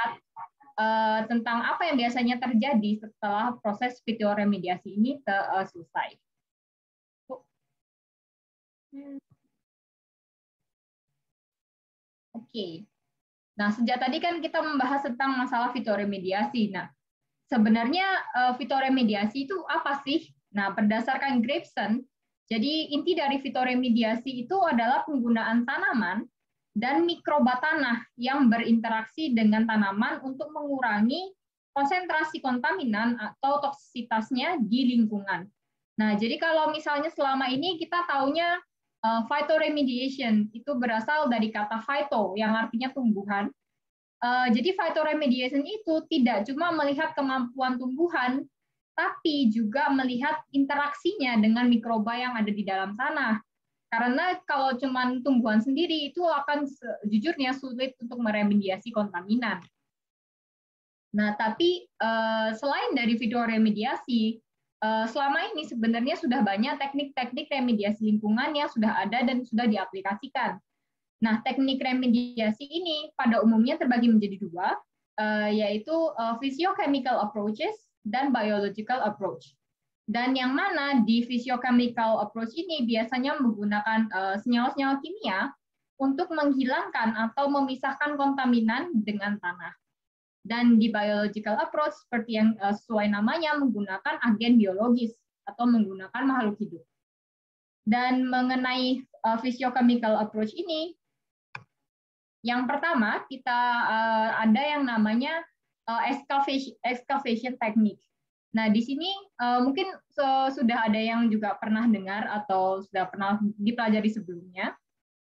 lihat tentang apa yang biasanya terjadi setelah proses fitoremediasi ini selesai. Oke. Nah, sejak tadi kan kita membahas tentang masalah fitoremediasi. Nah, sebenarnya fitoremediasi itu apa sih? Nah, berdasarkan Graveson, jadi inti dari fitoremediasi itu adalah penggunaan tanaman dan mikroba tanah yang berinteraksi dengan tanaman untuk mengurangi konsentrasi kontaminan atau toksisitasnya di lingkungan. Nah, jadi kalau misalnya selama ini kita taunya phytoremediation itu berasal dari kata phyto yang artinya tumbuhan. Jadi phytoremediation itu tidak cuma melihat kemampuan tumbuhan, tapi juga melihat interaksinya dengan mikroba yang ada di dalam tanah. Karena kalau cuma tumbuhan sendiri itu akan sejujurnya sulit untuk meremediasi kontaminan. Nah, tapi selain dari fitoremediasi, selama ini sebenarnya sudah banyak teknik-teknik remediasi lingkungan yang sudah ada dan sudah diaplikasikan. Nah, teknik remediasi ini pada umumnya terbagi menjadi dua, yaitu physiochemical approaches dan biological approach. Dan yang mana di physiochemical approach ini biasanya menggunakan senyawa-senyawa kimia untuk menghilangkan atau memisahkan kontaminan dengan tanah. Dan di biological approach, seperti yang sesuai namanya, menggunakan agen biologis atau menggunakan makhluk hidup. Dan mengenai physiochemical approach ini, yang pertama kita ada yang namanya excavation technique. Nah, di sini mungkin sudah ada yang juga pernah dengar atau sudah pernah dipelajari sebelumnya.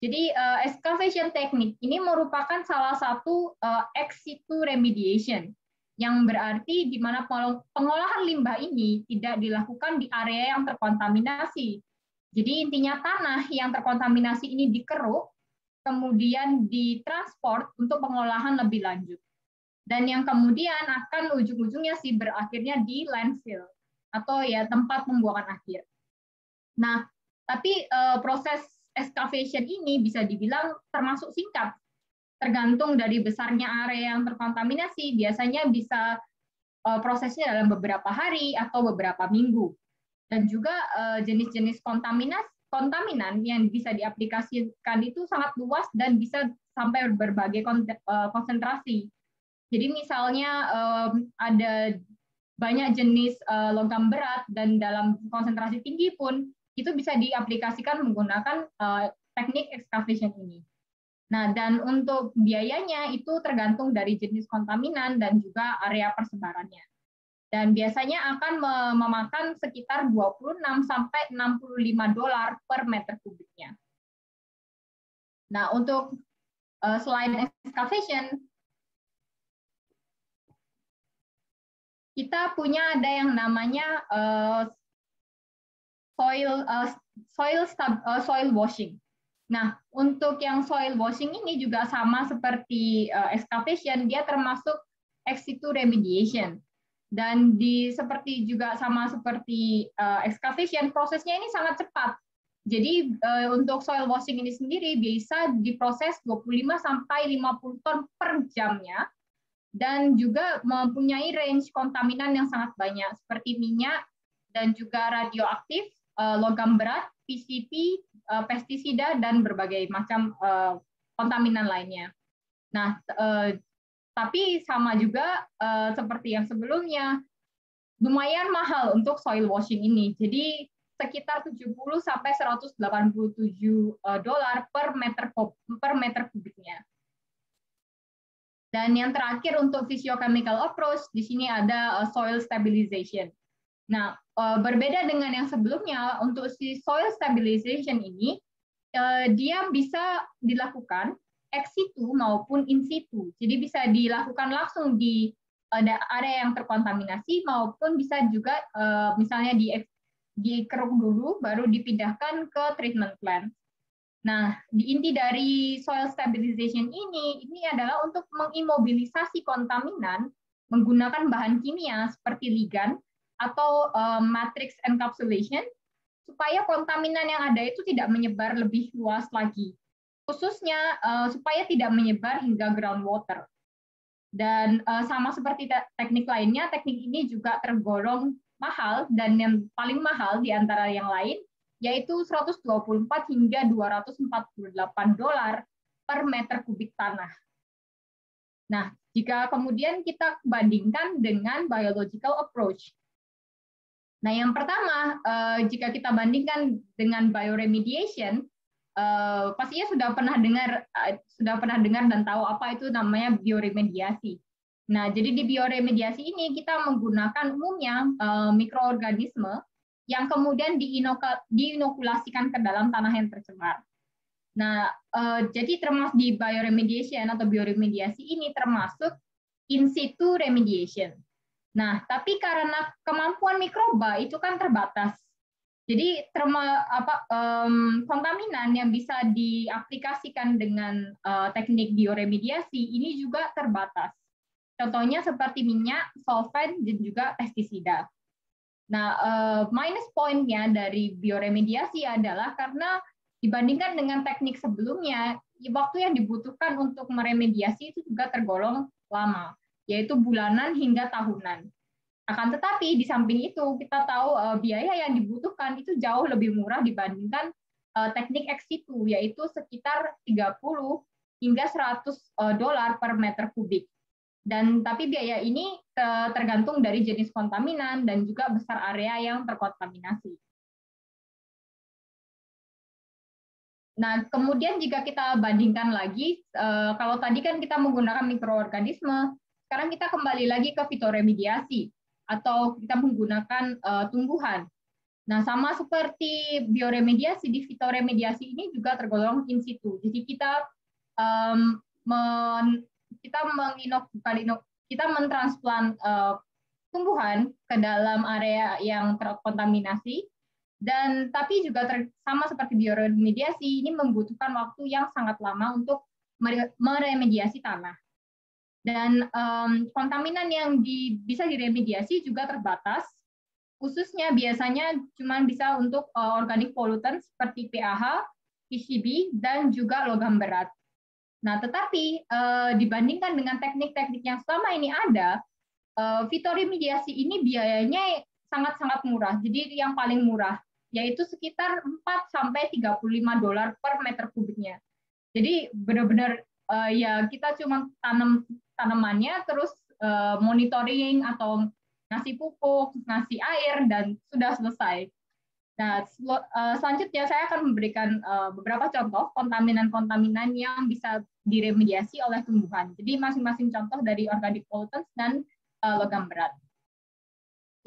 Jadi excavation technique ini merupakan salah satu ex situ remediation, yang berarti di mana pengolahan limbah ini tidak dilakukan di area yang terkontaminasi. Jadi intinya tanah yang terkontaminasi ini dikeruk, kemudian ditransport untuk pengolahan lebih lanjut. Dan yang kemudian akan ujung-ujungnya sih berakhirnya di landfill atau ya tempat pembuangan akhir. Nah, tapi proses excavation ini bisa dibilang termasuk singkat, tergantung dari besarnya area yang terkontaminasi. Biasanya bisa prosesnya dalam beberapa hari atau beberapa minggu. Dan juga jenis-jenis kontaminan yang bisa diaplikasikan itu sangat luas dan bisa sampai berbagai konsentrasi. Jadi misalnya ada banyak jenis logam berat dan dalam konsentrasi tinggi pun itu bisa diaplikasikan menggunakan teknik excavation ini. Nah, dan untuk biayanya itu tergantung dari jenis kontaminan dan juga area persebarannya. Dan biasanya akan memakan sekitar 26 sampai $65 per meter kubiknya. Nah, untuk selain excavation, kita punya ada yang namanya soil washing. Nah, untuk yang soil washing ini juga sama seperti excavation, dia termasuk ex situ remediation. Dan seperti juga sama seperti excavation, prosesnya ini sangat cepat. Jadi untuk soil washing ini sendiri bisa diproses 25 sampai 50 ton per jamnya, dan juga mempunyai range kontaminan yang sangat banyak seperti minyak dan juga radioaktif, logam berat, PCB, pestisida, dan berbagai macam kontaminan lainnya. Nah, tapi sama juga seperti yang sebelumnya, lumayan mahal untuk soil washing ini. Jadi sekitar 70 sampai $187 per meter kubiknya. Dan yang terakhir untuk physiochemical approach, di sini ada soil stabilization. Nah, berbeda dengan yang sebelumnya, untuk si soil stabilization ini, dia bisa dilakukan ex situ maupun in situ. Jadi bisa dilakukan langsung di area yang terkontaminasi maupun bisa juga misalnya dikeruk dulu baru dipindahkan ke treatment plant. Nah, inti dari soil stabilization ini adalah untuk mengimobilisasi kontaminan menggunakan bahan kimia seperti ligan atau matrix encapsulation supaya kontaminan yang ada itu tidak menyebar lebih luas lagi. Khususnya supaya tidak menyebar hingga groundwater. Dan sama seperti teknik lainnya, teknik ini juga tergolong mahal, dan yang paling mahal di antara yang lain yaitu 124 hingga 248 dolar per meter kubik tanah. Nah, jika kemudian kita bandingkan dengan biological approach. Nah, yang pertama, jika kita bandingkan dengan bioremediation, pastinya sudah pernah dengar dan tahu apa itu namanya bioremediasi. Nah, jadi di bioremediasi ini kita menggunakan umumnya mikroorganisme yang kemudian diinokulasikan ke dalam tanah yang tercemar. Nah, jadi termasuk di bioremediation atau bioremediasi ini termasuk in situ remediation. Nah, tapi karena kemampuan mikroba itu kan terbatas, jadi kontaminan yang bisa diaplikasikan dengan teknik bioremediasi ini juga terbatas. Contohnya seperti minyak, solvent, dan juga pestisida. Nah, minus point-nya dari bioremediasi adalah karena dibandingkan dengan teknik sebelumnya, waktu yang dibutuhkan untuk meremediasi itu juga tergolong lama, yaitu bulanan hingga tahunan. Akan tetapi di samping itu kita tahu biaya yang dibutuhkan itu jauh lebih murah dibandingkan teknik ex situ, yaitu sekitar 30 hingga 100 dolar per meter kubik. Dan tapi biaya ini tergantung dari jenis kontaminan dan juga besar area yang terkontaminasi. Nah, kemudian jika kita bandingkan lagi, kalau tadi kan kita menggunakan mikroorganisme, sekarang kita kembali lagi ke fitoremediasi atau kita menggunakan tumbuhan. Nah, sama seperti bioremediasi, di fitoremediasi ini juga tergolong in situ. Jadi kita kita mentransplant tumbuhan ke dalam area yang terkontaminasi, dan tapi juga sama seperti bioremediasi ini membutuhkan waktu yang sangat lama untuk meremediasi tanah. Dan kontaminan yang bisa diremediasi juga terbatas, khususnya biasanya cuma bisa untuk organic pollutant seperti PAH, PCB, dan juga logam berat. Nah, tetapi dibandingkan dengan teknik-teknik yang selama ini ada, fitoremediasi ini biayanya sangat-sangat murah. Jadi yang paling murah yaitu sekitar 4-35 dolar per meter kubiknya. Jadi benar-benar ya kita cuma tanam tanamannya, terus monitoring atau ngasih pupuk, ngasih air, dan sudah selesai. Nah, selanjutnya saya akan memberikan beberapa contoh kontaminan-kontaminan yang bisa diremediasi oleh tumbuhan. Jadi masing-masing contoh dari organic pollutants dan logam berat.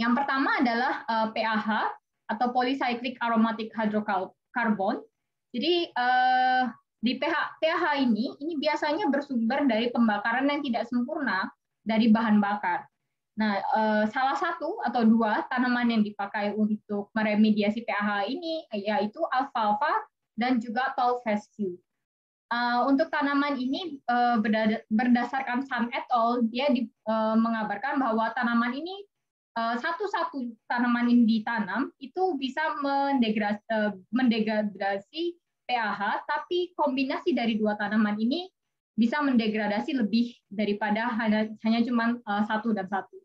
Yang pertama adalah PAH atau polycyclic aromatic hydrocarbon. Jadi di PAH ini biasanya bersumber dari pembakaran yang tidak sempurna dari bahan bakar. Nah, salah satu atau dua tanaman yang dipakai untuk meremediasi PAH ini yaitu alfalfa dan juga tall fescue. Untuk tanaman ini berdasarkan Sun et al, dia mengabarkan bahwa tanaman ini satu-satu tanaman ini ditanam itu bisa mendegradasi PAH, tapi kombinasi dari dua tanaman ini bisa mendegradasi lebih daripada hanya cuma satu dan satu.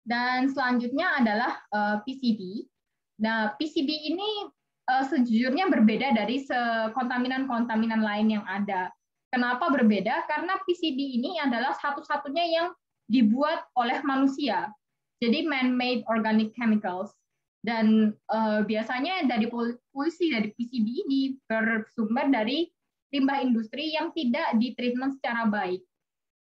Dan selanjutnya adalah PCB. Nah, PCB ini sejujurnya berbeda dari kontaminan-kontaminan lain yang ada. Kenapa berbeda? Karena PCB ini adalah satu-satunya yang dibuat oleh manusia. Jadi man-made organic chemicals. Dan biasanya dari polusi dari PCB ini bersumber dari limbah industri yang tidak ditreatment secara baik.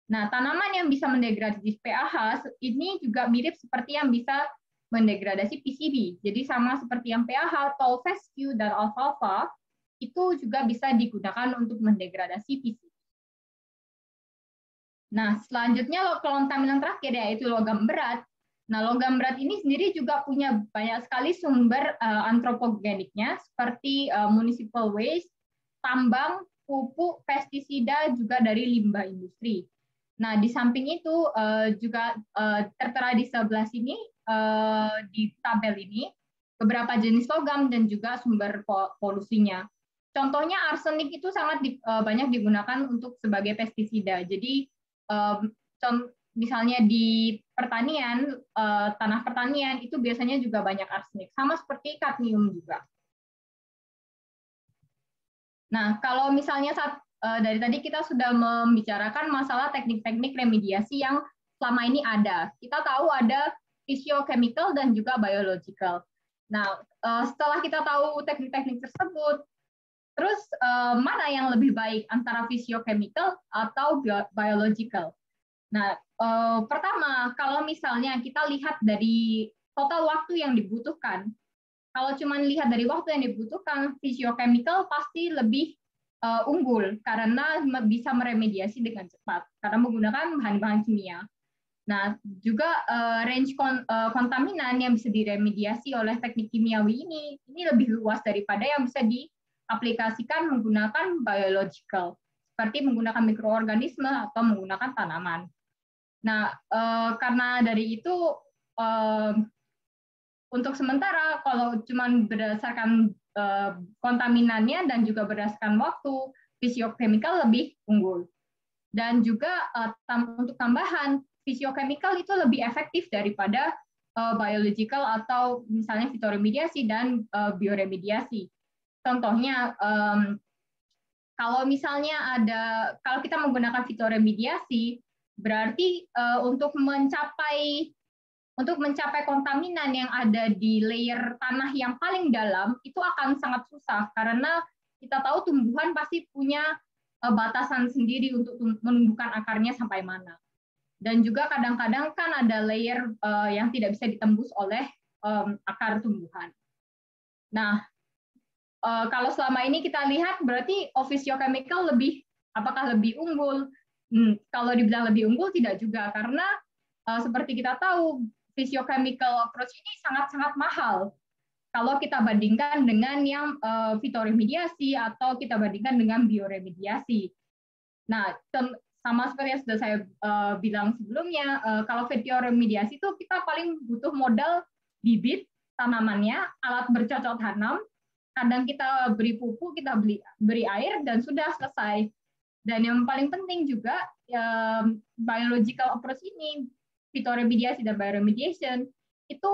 Nah, tanaman yang bisa mendegradasi PAH ini juga mirip seperti yang bisa mendegradasi PCB. Jadi sama seperti yang PAH, tall fescue, dan alfalfa, itu juga bisa digunakan untuk mendegradasi PCB. Nah, selanjutnya kontaminan terakhir yaitu logam berat. Nah, logam berat ini sendiri juga punya banyak sekali sumber antropogeniknya, seperti municipal waste, tambang, pupuk, pestisida, juga dari limbah industri. Nah, di samping itu juga tertera di sebelah sini di tabel ini beberapa jenis logam dan juga sumber polusinya. contohnya arsenik itu sangat banyak digunakan untuk sebagai pestisida. Jadi misalnya di pertanian, tanah pertanian itu biasanya juga banyak arsenik, sama seperti kadmium juga. Nah, kalau misalnya dari tadi kita sudah membicarakan masalah teknik-teknik remediasi yang selama ini ada. Kita tahu ada physiochemical dan juga biological. Nah, setelah kita tahu teknik-teknik tersebut, terus mana yang lebih baik antara physiochemical atau biological? Nah, pertama, kalau misalnya kita lihat dari total waktu yang dibutuhkan, kalau cuma lihat dari waktu yang dibutuhkan, physiochemical pasti lebih unggul karena bisa meremediasi dengan cepat karena menggunakan bahan-bahan kimia. Nah, juga range kontaminan yang bisa diremediasi oleh teknik kimiawi ini lebih luas daripada yang bisa diaplikasikan menggunakan biological, seperti menggunakan mikroorganisme atau menggunakan tanaman. Nah, karena dari itu, untuk sementara, kalau cuma berdasarkan kontaminannya dan juga berdasarkan waktu, physiochemical lebih unggul. Dan juga untuk tambahan, physiochemical itu lebih efektif daripada biological atau misalnya fitoremediasi dan bioremediasi. Contohnya, kalau misalnya kalau kita menggunakan fitoremediasi, berarti untuk mencapai kontaminan yang ada di layer tanah yang paling dalam itu akan sangat susah karena kita tahu tumbuhan pasti punya batasan sendiri untuk menumbuhkan akarnya sampai mana. Dan juga kadang-kadang kan ada layer yang tidak bisa ditembus oleh akar tumbuhan. Nah, kalau selama ini kita lihat berarti physiochemical apakah lebih unggul? Kalau dibilang lebih unggul tidak juga karena seperti kita tahu physiochemical approach ini sangat-sangat mahal kalau kita bandingkan dengan yang fitoremediasi atau kita bandingkan dengan bioremediasi. Nah, sama seperti yang sudah saya bilang sebelumnya, kalau fitoremediasi itu kita paling butuh modal bibit tanamannya, alat bercocok tanam, kadang kita beri pupuk, kita beri air, dan sudah selesai. Dan yang paling penting juga, biological approach ini, fitoremediasi dan bioremediation itu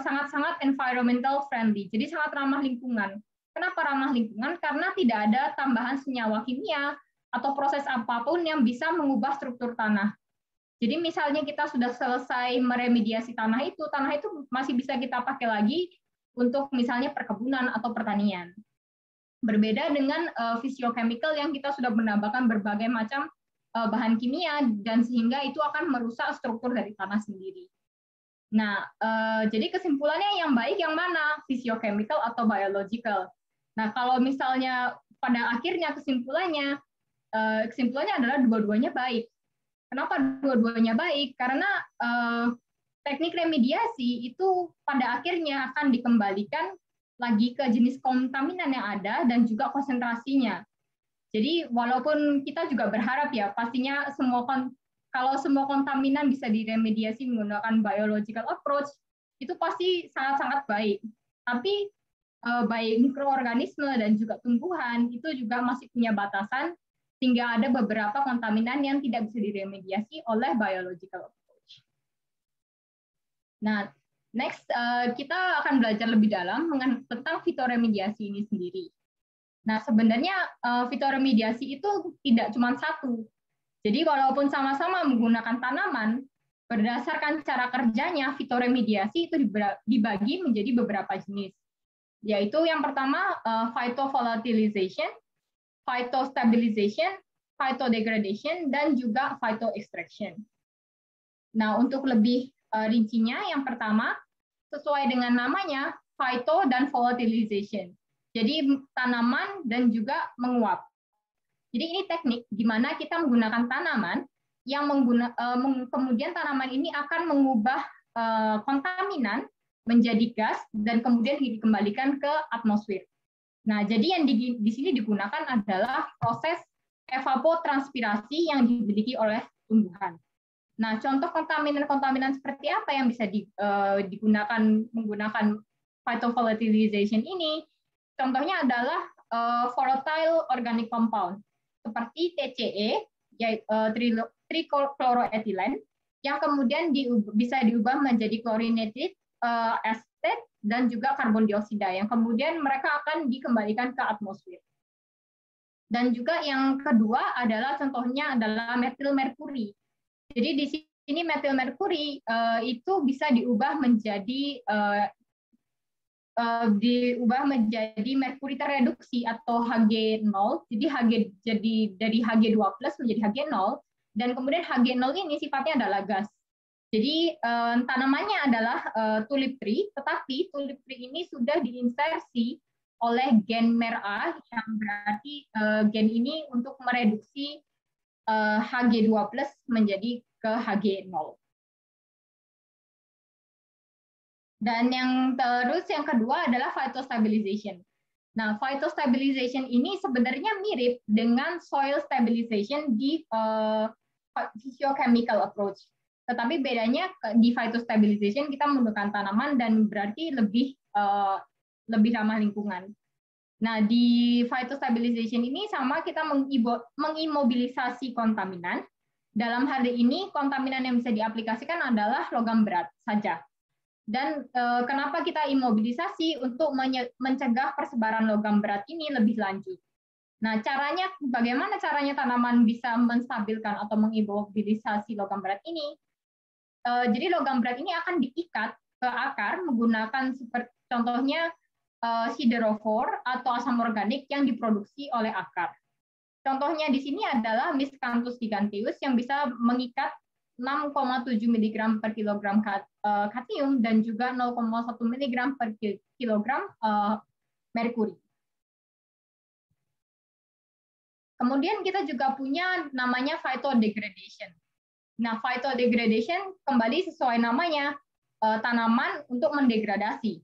sangat-sangat environmental friendly, jadi sangat ramah lingkungan. Kenapa ramah lingkungan? Karena tidak ada tambahan senyawa kimia atau proses apapun yang bisa mengubah struktur tanah. Jadi misalnya kita sudah selesai meremediasi tanah itu masih bisa kita pakai lagi untuk misalnya perkebunan atau pertanian. Berbeda dengan physiochemical yang kita sudah menambahkan berbagai macam bahan kimia dan sehingga itu akan merusak struktur dari tanah sendiri. Nah, jadi kesimpulannya yang baik yang mana? Physiochemical atau biological? Nah, kalau misalnya pada akhirnya kesimpulannya adalah dua-duanya baik. Kenapa dua-duanya baik? Karena teknik remediasi itu pada akhirnya akan dikembalikan lagi ke jenis kontaminan yang ada dan juga konsentrasinya. Jadi walaupun kita juga berharap ya pastinya kalau semua kontaminan bisa diremediasi menggunakan biological approach itu pasti sangat-sangat baik. Tapi baik mikroorganisme dan juga tumbuhan itu juga masih punya batasan sehingga ada beberapa kontaminan yang tidak bisa diremediasi oleh biological approach. Nah, next kita akan belajar lebih dalam tentang fitoremediasi ini sendiri. Nah, sebenarnya fitoremediasi itu tidak cuma satu. Jadi walaupun sama-sama menggunakan tanaman, berdasarkan cara kerjanya, fitoremediasi itu dibagi menjadi beberapa jenis. Yaitu yang pertama, phytovolatilization, phytostabilization, phytodegradation, dan juga phytoextraction. Nah, untuk lebih rincinya, yang pertama, sesuai dengan namanya, phyto dan volatilization. Jadi tanaman dan juga menguap. Jadi ini teknik di mana kita menggunakan tanaman yang kemudian tanaman ini akan mengubah kontaminan menjadi gas dan kemudian dikembalikan ke atmosfer. Nah, jadi yang di sini digunakan adalah proses evapotranspirasi yang dimiliki oleh tumbuhan. Nah, contoh kontaminan-kontaminan seperti apa yang bisa digunakan menggunakan phytovolatilization ini? Contohnya adalah volatile organic compound seperti TCE, trichloroethylene, yang kemudian bisa diubah menjadi chlorinated acetate dan juga karbon dioksida, yang kemudian mereka akan dikembalikan ke atmosfer. Dan juga yang kedua adalah contohnya adalah metil merkuri. Jadi di sini metil merkuri itu bisa diubah menjadi merkuri tereduksi atau Hg0. Jadi dari Hg2+ menjadi Hg0, dan kemudian Hg0 ini sifatnya adalah gas. Jadi tanamannya adalah tulip tree, tetapi tulip tree ini sudah diinsersi oleh gen MERA, yang berarti gen ini untuk mereduksi Hg2+ menjadi ke Hg0. Dan yang kedua adalah phytostabilization. Nah, phytostabilization ini sebenarnya mirip dengan soil stabilization di physiochemical approach. Tetapi bedanya di phytostabilization kita menggunakan tanaman dan berarti lebih ramah lingkungan. Nah, di phytostabilization ini sama kita mengimobilisasi kontaminan. Dalam hal ini kontaminan yang bisa diaplikasikan adalah logam berat saja. Dan kenapa kita imobilisasi? Untuk mencegah persebaran logam berat ini lebih lanjut. Nah, bagaimana caranya tanaman bisa menstabilkan atau mengimobilisasi logam berat ini? Jadi logam berat ini akan diikat ke akar menggunakan contohnya siderofor atau asam organik yang diproduksi oleh akar. Contohnya di sini adalah Miscanthus giganteus yang bisa mengikat 6,7 mg per kilogram katium dan juga 0,1 mg per kilogram merkuri. Kemudian kita juga punya namanya phytodegradation. Nah, phytodegradation kembali sesuai namanya, tanaman untuk mendegradasi.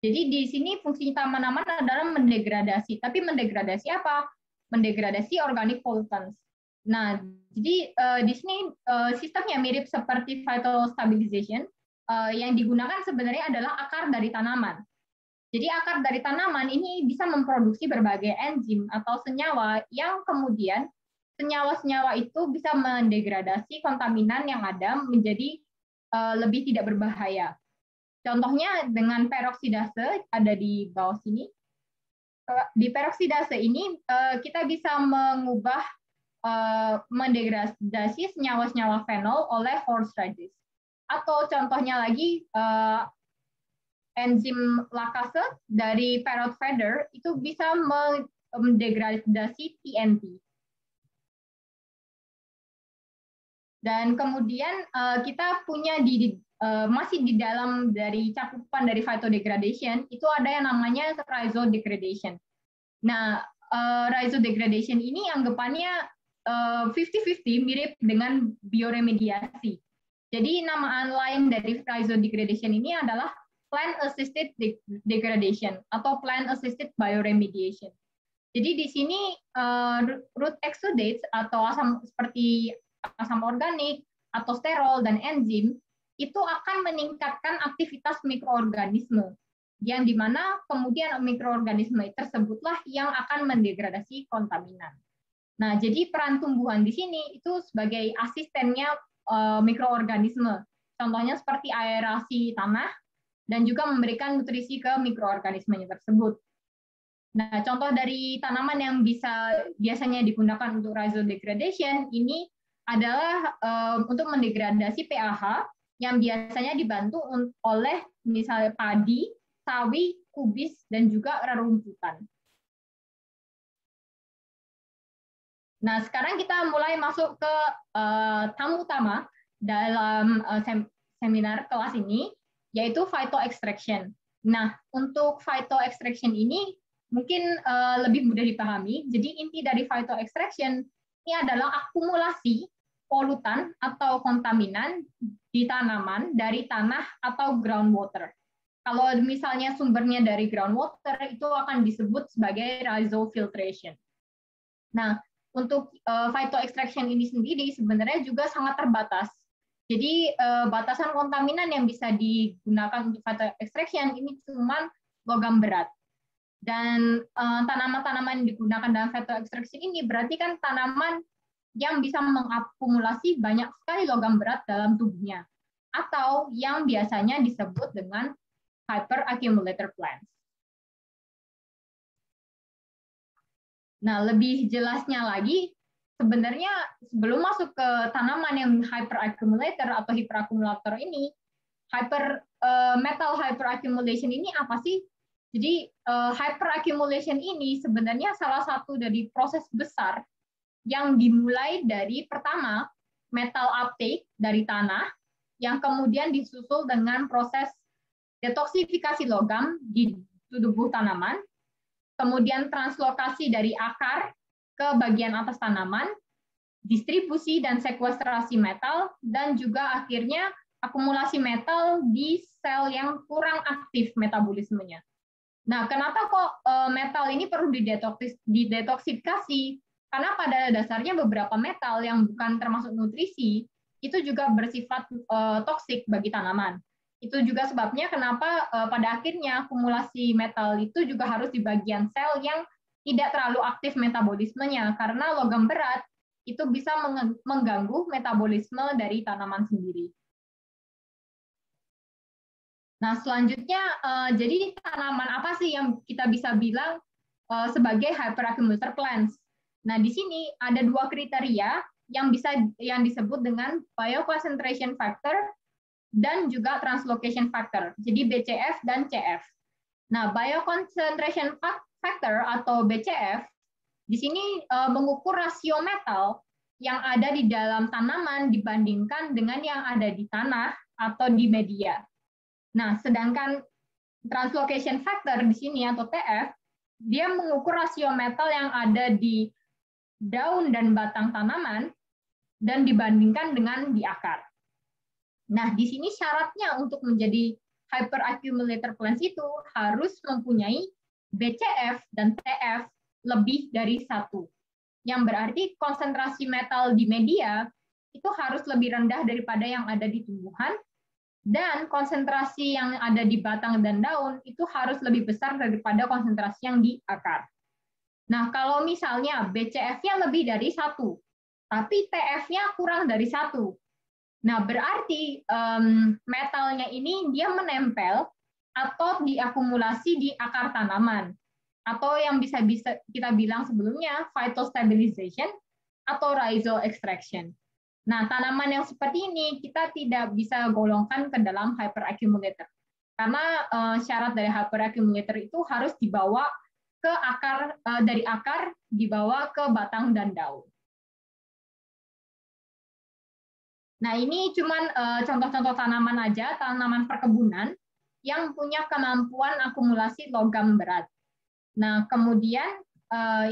Jadi di sini fungsi tanaman adalah mendegradasi. Tapi mendegradasi apa? Mendegradasi organic pollutants. Nah, jadi di sini sistemnya mirip seperti phytostabilization. Yang digunakan sebenarnya adalah akar dari tanaman. Jadi akar dari tanaman ini bisa memproduksi berbagai enzim atau senyawa yang kemudian senyawa-senyawa itu bisa mendegradasi kontaminan yang ada menjadi lebih tidak berbahaya. Contohnya dengan peroksidase ada di bawah sini. Di peroksidase ini kita bisa mengubah mendegradasi senyawa-senyawa fenol oleh horseradish. Atau contohnya lagi enzim lakase dari parrot feather itu bisa mendegradasi TNT. Dan kemudian kita punya masih di dalam dari cakupan dari phytodegradation itu ada yang namanya rhizodegradation. Nah, rhizodegradation ini anggapannya 50-50 mirip dengan bioremediasi. Jadi nama lain dari rhizodegradation ini adalah plant assisted degradation atau plant assisted bioremediation. Jadi di sini root exudates atau seperti asam organik atau sterol dan enzim itu akan meningkatkan aktivitas mikroorganisme, yang dimana kemudian mikroorganisme tersebutlah yang akan mendegradasi kontaminan. Nah, jadi peran tumbuhan di sini itu sebagai asistennya mikroorganisme, contohnya seperti aerasi tanah dan juga memberikan nutrisi ke mikroorganismenya tersebut. Nah, contoh dari tanaman yang biasanya digunakan untuk rhizodegradation ini adalah untuk mendegradasi PAH yang biasanya dibantu oleh misalnya padi, sawi, kubis, dan juga rerumputan. Nah, sekarang kita mulai masuk ke tamu utama dalam seminar kelas ini, yaitu phytoextraction. Nah, untuk phytoextraction ini mungkin lebih mudah dipahami. Jadi inti dari phytoextraction ini adalah akumulasi polutan atau kontaminan di tanaman dari tanah atau groundwater. Kalau misalnya sumbernya dari groundwater, itu akan disebut sebagai rhizofiltration. Nah, untuk phytoextraction ini sendiri sebenarnya juga sangat terbatas. Jadi batasan kontaminan yang bisa digunakan untuk phytoextraction ini cuma logam berat. Dan tanaman-tanaman yang digunakan dalam phytoextraction ini berarti kan tanaman yang bisa mengakumulasi banyak sekali logam berat dalam tubuhnya, atau yang biasanya disebut dengan hyperaccumulator plants. Nah, lebih jelasnya lagi, sebenarnya sebelum masuk ke tanaman yang hyperaccumulator atau hiperakumulator ini, metal hyperaccumulation ini apa sih? Jadi hyperaccumulation ini sebenarnya salah satu dari proses besar yang dimulai dari pertama metal uptake dari tanah, yang kemudian disusul dengan proses detoksifikasi logam di tubuh tanaman, kemudian translokasi dari akar ke bagian atas tanaman, distribusi dan sekuestrasi metal, dan juga akhirnya akumulasi metal di sel yang kurang aktif metabolismenya. Nah, kenapa kok metal ini perlu didetoksifikasi? Karena pada dasarnya beberapa metal yang bukan termasuk nutrisi itu juga bersifat toksik bagi tanaman. Itu juga sebabnya kenapa pada akhirnya akumulasi metal itu juga harus di bagian sel yang tidak terlalu aktif metabolismenya, karena logam berat itu bisa mengganggu metabolisme dari tanaman sendiri. Nah, selanjutnya, jadi tanaman apa sih yang kita bisa bilang sebagai hyperaccumulator plants? Nah, di sini ada dua kriteria yang disebut dengan bioconcentration factor dan juga translocation factor. Jadi BCF dan CF. Nah, bioconcentration factor atau BCF di sini mengukur rasio metal yang ada di dalam tanaman dibandingkan dengan yang ada di tanah atau di media. Nah, sedangkan translocation factor di sini atau TF, dia mengukur rasio metal yang ada di daun dan batang tanaman dan dibandingkan dengan di akar. Nah, di sini syaratnya untuk menjadi hyperaccumulator plants itu harus mempunyai BCF dan TF lebih dari 1. Yang berarti konsentrasi metal di media itu harus lebih rendah daripada yang ada di tumbuhan, dan konsentrasi yang ada di batang dan daun itu harus lebih besar daripada konsentrasi yang di akar. Nah, kalau misalnya BCF-nya lebih dari 1, tapi TF-nya kurang dari 1, nah berarti metalnya ini dia menempel atau diakumulasi di akar tanaman, atau yang bisa kita bilang sebelumnya phytostabilization atau rhizal extraction. Nah, tanaman yang seperti ini kita tidak bisa golongkan ke dalam hyperaccumulator. Karena syarat dari hyperaccumulator itu harus dibawa ke akar, dari akar dibawa ke batang dan daun. Nah, ini cuman contoh-contoh tanaman aja, tanaman perkebunan yang punya kemampuan akumulasi logam berat. Nah, kemudian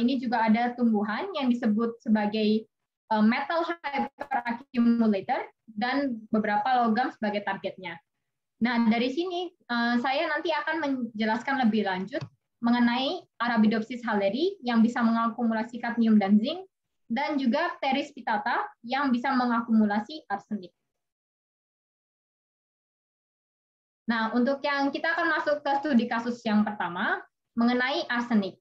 ini juga ada tumbuhan yang disebut sebagai metal hyperaccumulator dan beberapa logam sebagai targetnya. Nah, dari sini saya nanti akan menjelaskan lebih lanjut mengenai Arabidopsis halleri yang bisa mengakumulasi kadmium dan zinc, dan juga Pteris pitata yang bisa mengakumulasi arsenik. Nah, untuk yang kita akan masuk ke studi kasus yang pertama mengenai arsenik.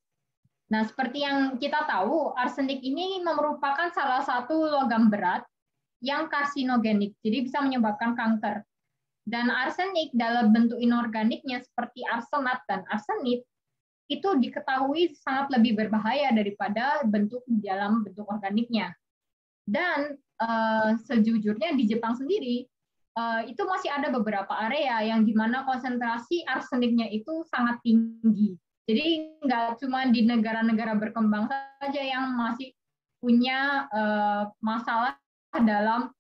Nah, seperti yang kita tahu, arsenik ini merupakan salah satu logam berat yang karsinogenik, jadi bisa menyebabkan kanker. Dan arsenik dalam bentuk inorganiknya seperti arsenat dan arsenit itu diketahui sangat lebih berbahaya daripada dalam bentuk organiknya. Dan sejujurnya di Jepang sendiri itu masih ada beberapa area yang di mana konsentrasi arseniknya itu sangat tinggi. Jadi nggak cuma di negara-negara berkembang saja yang masih punya masalah dalam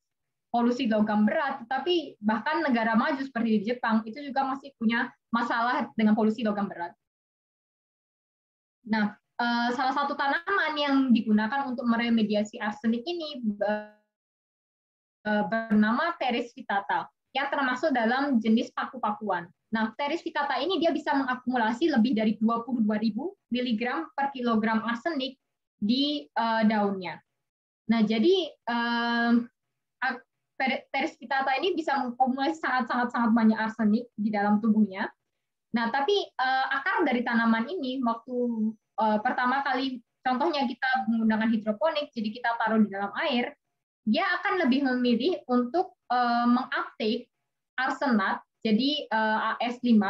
polusi logam berat, tetapi bahkan negara maju seperti di Jepang itu juga masih punya masalah dengan polusi logam berat. Nah, salah satu tanaman yang digunakan untuk meremediasi arsenik ini bernama Pteris pitata, yang termasuk dalam jenis paku-pakuan. Nah, Pteris pitata ini dia bisa mengakumulasi lebih dari 22.000 mg per kilogram arsenik di daunnya. Nah, jadi Pteris pitata ini bisa mengakumulasi sangat banyak arsenik di dalam tubuhnya. Nah, tapi akar dari tanaman ini waktu pertama kali contohnya kita menggunakan hidroponik, jadi kita taruh di dalam air, dia akan lebih memilih untuk menguptake arsenat, jadi AS5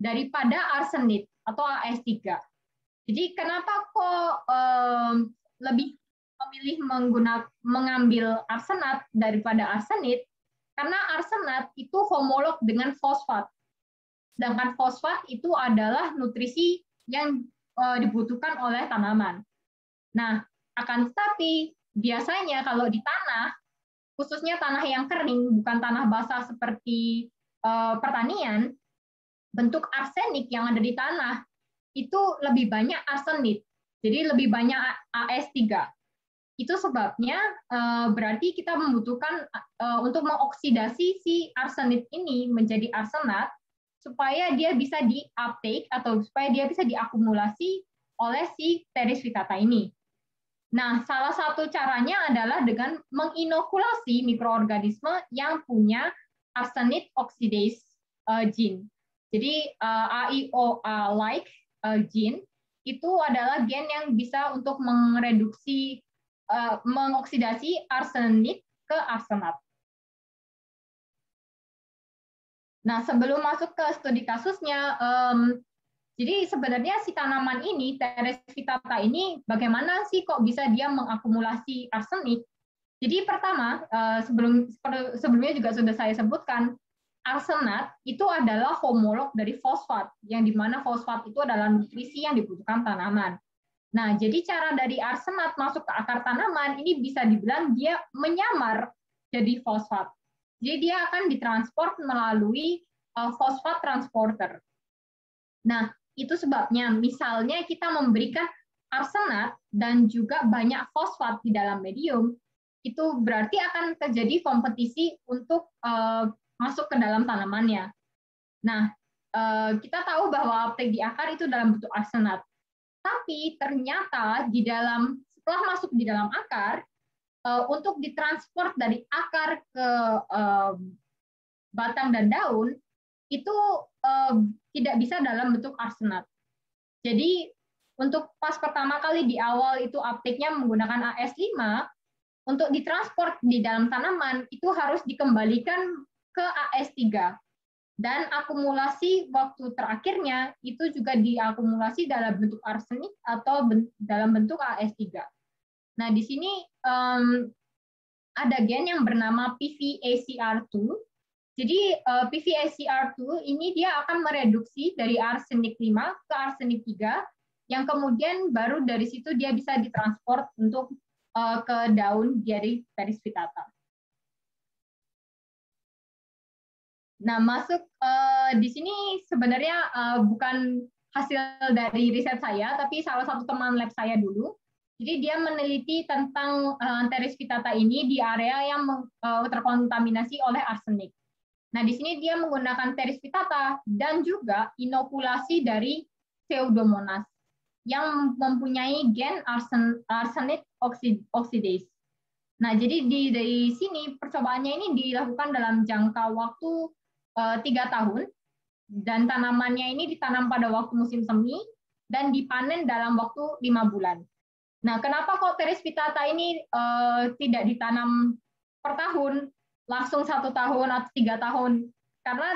daripada arsenit atau AS3. Jadi kenapa kok lebih memilih mengambil arsenat daripada arsenit? Karena arsenat itu homolog dengan fosfat. Sedangkan fosfat itu adalah nutrisi yang dibutuhkan oleh tanaman. Nah, akan tetapi biasanya kalau di tanah, khususnya tanah yang kering, bukan tanah basah seperti pertanian, bentuk arsenik yang ada di tanah itu lebih banyak arsenit. Jadi lebih banyak AS3. Itu sebabnya berarti kita membutuhkan untuk mengoksidasi si arsenit ini menjadi arsenat supaya dia bisa di-uptake atau supaya dia bisa diakumulasi oleh si Pteris vittata ini. Nah, salah satu caranya adalah dengan menginokulasi mikroorganisme yang punya arsenite oxidase gene. Jadi AIOA-like gene itu adalah gen yang bisa untuk mengoksidasi arsenit ke arsenat. Nah, sebelum masuk ke studi kasusnya, jadi sebenarnya si tanaman ini, Pteris vittata ini, bagaimana sih kok bisa dia mengakumulasi arsenik? Jadi pertama, sebelumnya juga sudah saya sebutkan, arsenat itu adalah homolog dari fosfat, yang dimana fosfat itu adalah nutrisi yang dibutuhkan tanaman. Nah, jadi cara dari arsenat masuk ke akar tanaman ini bisa dibilang dia menyamar jadi fosfat. Jadi dia akan ditransport melalui fosfat transporter. Nah, itu sebabnya misalnya kita memberikan arsenat dan juga banyak fosfat di dalam medium, itu berarti akan terjadi kompetisi untuk masuk ke dalam tanamannya. Nah, kita tahu bahwa uptake di akar itu dalam bentuk arsenat. Tapi ternyata setelah masuk di dalam akar, untuk ditransport dari akar ke batang dan daun, itu tidak bisa dalam bentuk arsenat. Jadi untuk pas pertama kali di awal itu uptake-nya menggunakan AS5, untuk ditransport di dalam tanaman itu harus dikembalikan ke AS3. Dan akumulasi waktu terakhirnya itu juga diakumulasi dalam bentuk arsenik atau dalam bentuk AS3. Nah, di sini ada gen yang bernama PVACR2. Jadi PVACR2 ini dia akan mereduksi dari arsenik 5 ke arsenik 3, yang kemudian baru dari situ dia bisa ditransport untuk ke daun dari Pteris vittata. Nah, masuk di sini sebenarnya bukan hasil dari riset saya, tapi salah satu teman lab saya dulu. Jadi dia meneliti tentang Pteris vittata ini di area yang terkontaminasi oleh arsenik. Nah, di sini dia menggunakan Pteris vittata dan juga inokulasi dari Pseudomonas yang mempunyai gen arsenite oxidase. Nah, jadi dari sini percobaannya ini dilakukan dalam jangka waktu 3 tahun, dan tanamannya ini ditanam pada waktu musim semi dan dipanen dalam waktu 5 bulan. Nah, kenapa kok Pteris vittata ini tidak ditanam per tahun, langsung 1 tahun atau 3 tahun? Karena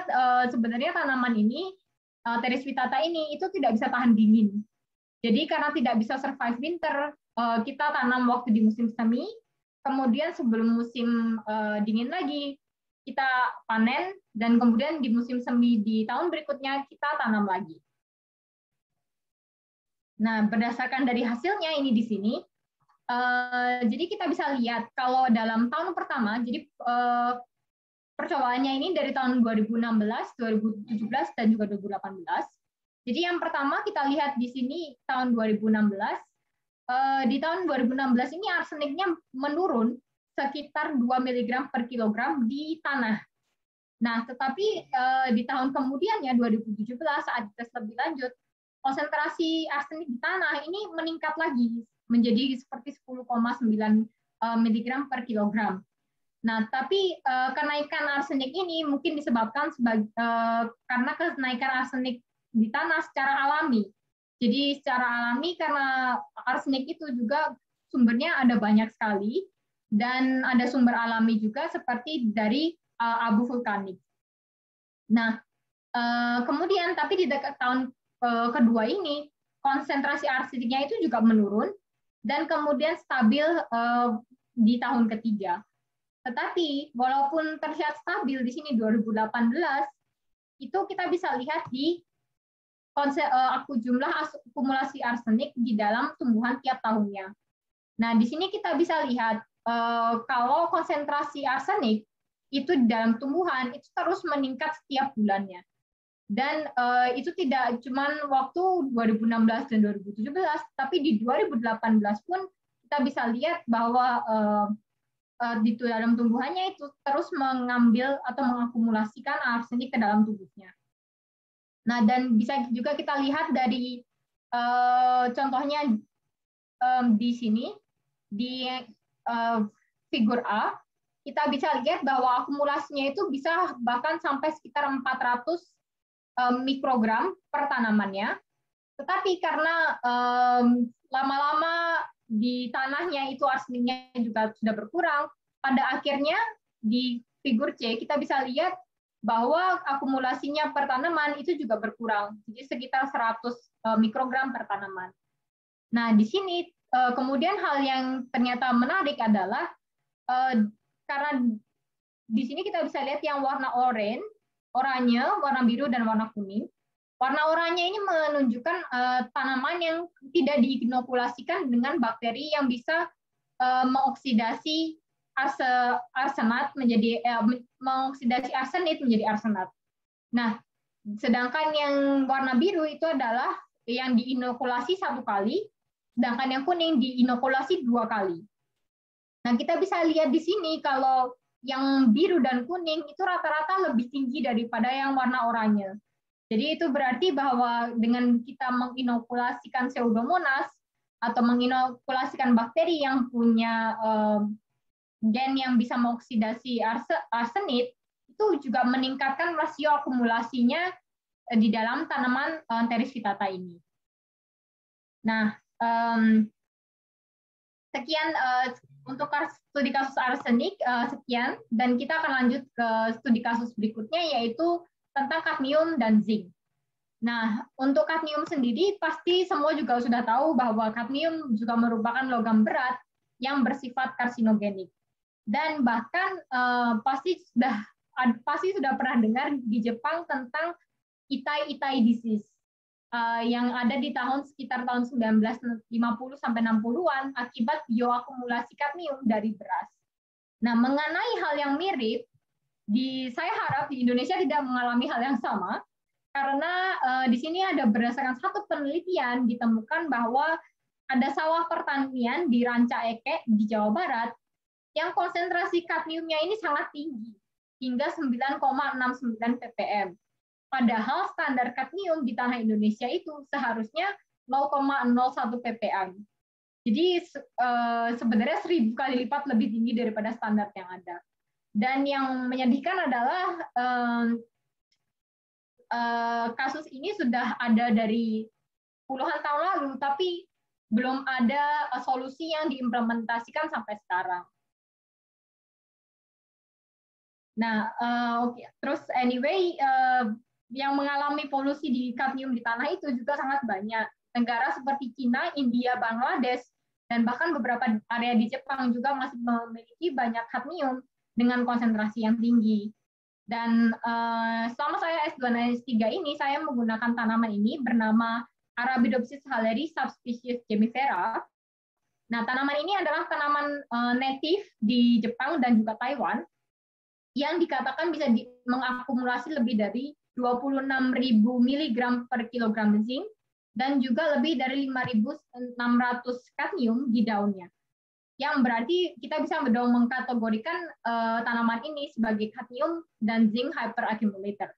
sebenarnya tanaman ini, Pteris vittata ini itu tidak bisa tahan dingin. Jadi karena tidak bisa survive winter, kita tanam waktu di musim semi, kemudian sebelum musim dingin lagi, kita panen, dan kemudian di musim semi di tahun berikutnya kita tanam lagi. Nah, berdasarkan dari hasilnya ini di sini, jadi kita bisa lihat kalau dalam tahun pertama, jadi percobaannya ini dari tahun 2016, 2017, dan juga 2018. Jadi yang pertama kita lihat di sini tahun 2016, di tahun 2016 ini arseniknya menurun sekitar 2 mg per kilogram di tanah. Nah, tetapi di tahun kemudiannya 2017 saat tes lebih lanjut, konsentrasi arsenik di tanah ini meningkat lagi menjadi seperti 10,9 mg per kilogram. Nah, tapi kenaikan arsenik ini mungkin disebabkan karena kenaikan arsenik di tanah secara alami. Jadi secara alami karena arsenik itu juga sumbernya ada banyak sekali dan ada sumber alami juga seperti dari abu vulkanik. Nah, kemudian tapi di tahun kedua ini konsentrasi arseniknya itu juga menurun dan kemudian stabil di tahun ketiga. Tetapi walaupun terlihat stabil di sini 2018, itu kita bisa lihat di jumlah akumulasi arsenik di dalam tumbuhan tiap tahunnya. Nah, di sini kita bisa lihat kalau konsentrasi arsenik itu di dalam tumbuhan itu terus meningkat setiap bulannya. Dan itu tidak cuma waktu 2016 dan 2017, tapi di 2018 pun kita bisa lihat bahwa di dalam tumbuhannya itu terus mengambil atau mengakumulasikan arsenik ke dalam tubuhnya. Nah, dan bisa juga kita lihat dari contohnya di sini, di figur A, kita bisa lihat bahwa akumulasinya itu bisa bahkan sampai sekitar 400 mikrogram per tanamannya. Tetapi karena lama-lama di tanahnya itu arseniknya juga sudah berkurang, pada akhirnya di figur C kita bisa lihat bahwa akumulasinya per tanaman itu juga berkurang, jadi sekitar 100 mikrogram per tanaman. Nah, di sini kemudian hal yang ternyata menarik adalah karena di sini kita bisa lihat yang warna oranye, warna biru, dan warna kuning. Warna oranye ini menunjukkan tanaman yang tidak diinokulasikan dengan bakteri yang bisa mengoksidasi arsenat menjadi mengoksidasi arsenit menjadi arsenat. Nah, sedangkan yang warna biru itu adalah yang diinokulasi 1 kali, sedangkan yang kuning diinokulasi 2 kali. Nah, kita bisa lihat di sini kalau yang biru dan kuning itu rata-rata lebih tinggi daripada yang warna oranye. Jadi itu berarti bahwa dengan kita menginokulasikan Pseudomonas atau menginokulasikan bakteri yang punya gen yang bisa mengoksidasi arsenit, itu juga meningkatkan rasio akumulasinya di dalam tanaman Antheris vittata ini. Nah, sekian untuk studi kasus arsenik, sekian, dan kita akan lanjut ke studi kasus berikutnya, yaitu tentang kadmium dan zinc. Nah, untuk kadmium sendiri pasti semua juga sudah tahu bahwa kadmium juga merupakan logam berat yang bersifat karsinogenik. Dan bahkan pasti sudah pernah dengar di Jepang tentang Itai disease yang ada di sekitar tahun 1950 sampai 60-an akibat bioakumulasi kadmium dari beras. Nah, mengenai hal yang mirip, saya harap di Indonesia tidak mengalami hal yang sama, karena di sini ada berdasarkan satu penelitian ditemukan bahwa ada sawah pertanian di Ranca Ekek di Jawa Barat yang konsentrasi kadmiumnya ini sangat tinggi, hingga 9,69 ppm. Padahal standar kadmium di tanah Indonesia itu seharusnya 0,01 ppm. Jadi sebenarnya 1000 kali lipat lebih tinggi daripada standar yang ada. Dan yang menyedihkan adalah kasus ini sudah ada dari puluhan tahun lalu, tapi belum ada solusi yang diimplementasikan sampai sekarang. Nah, terus anyway, yang mengalami polusi di kadmium di tanah itu juga sangat banyak. Negara seperti Cina, India, Bangladesh, dan bahkan beberapa area di Jepang juga masih memiliki banyak kadmium dengan konsentrasi yang tinggi. Dan selama saya S2 dan S3 ini, saya menggunakan tanaman ini bernama Arabidopsis halleri subspecies gemifera. Nah, tanaman ini adalah tanaman native di Jepang dan juga Taiwan yang dikatakan bisa mengakumulasi lebih dari 26.000 mg per kilogram zinc dan juga lebih dari 5.600 kadmium di daunnya. Yang berarti kita bisa mengkategorikan tanaman ini sebagai kadmium dan zinc hyperaccumulator.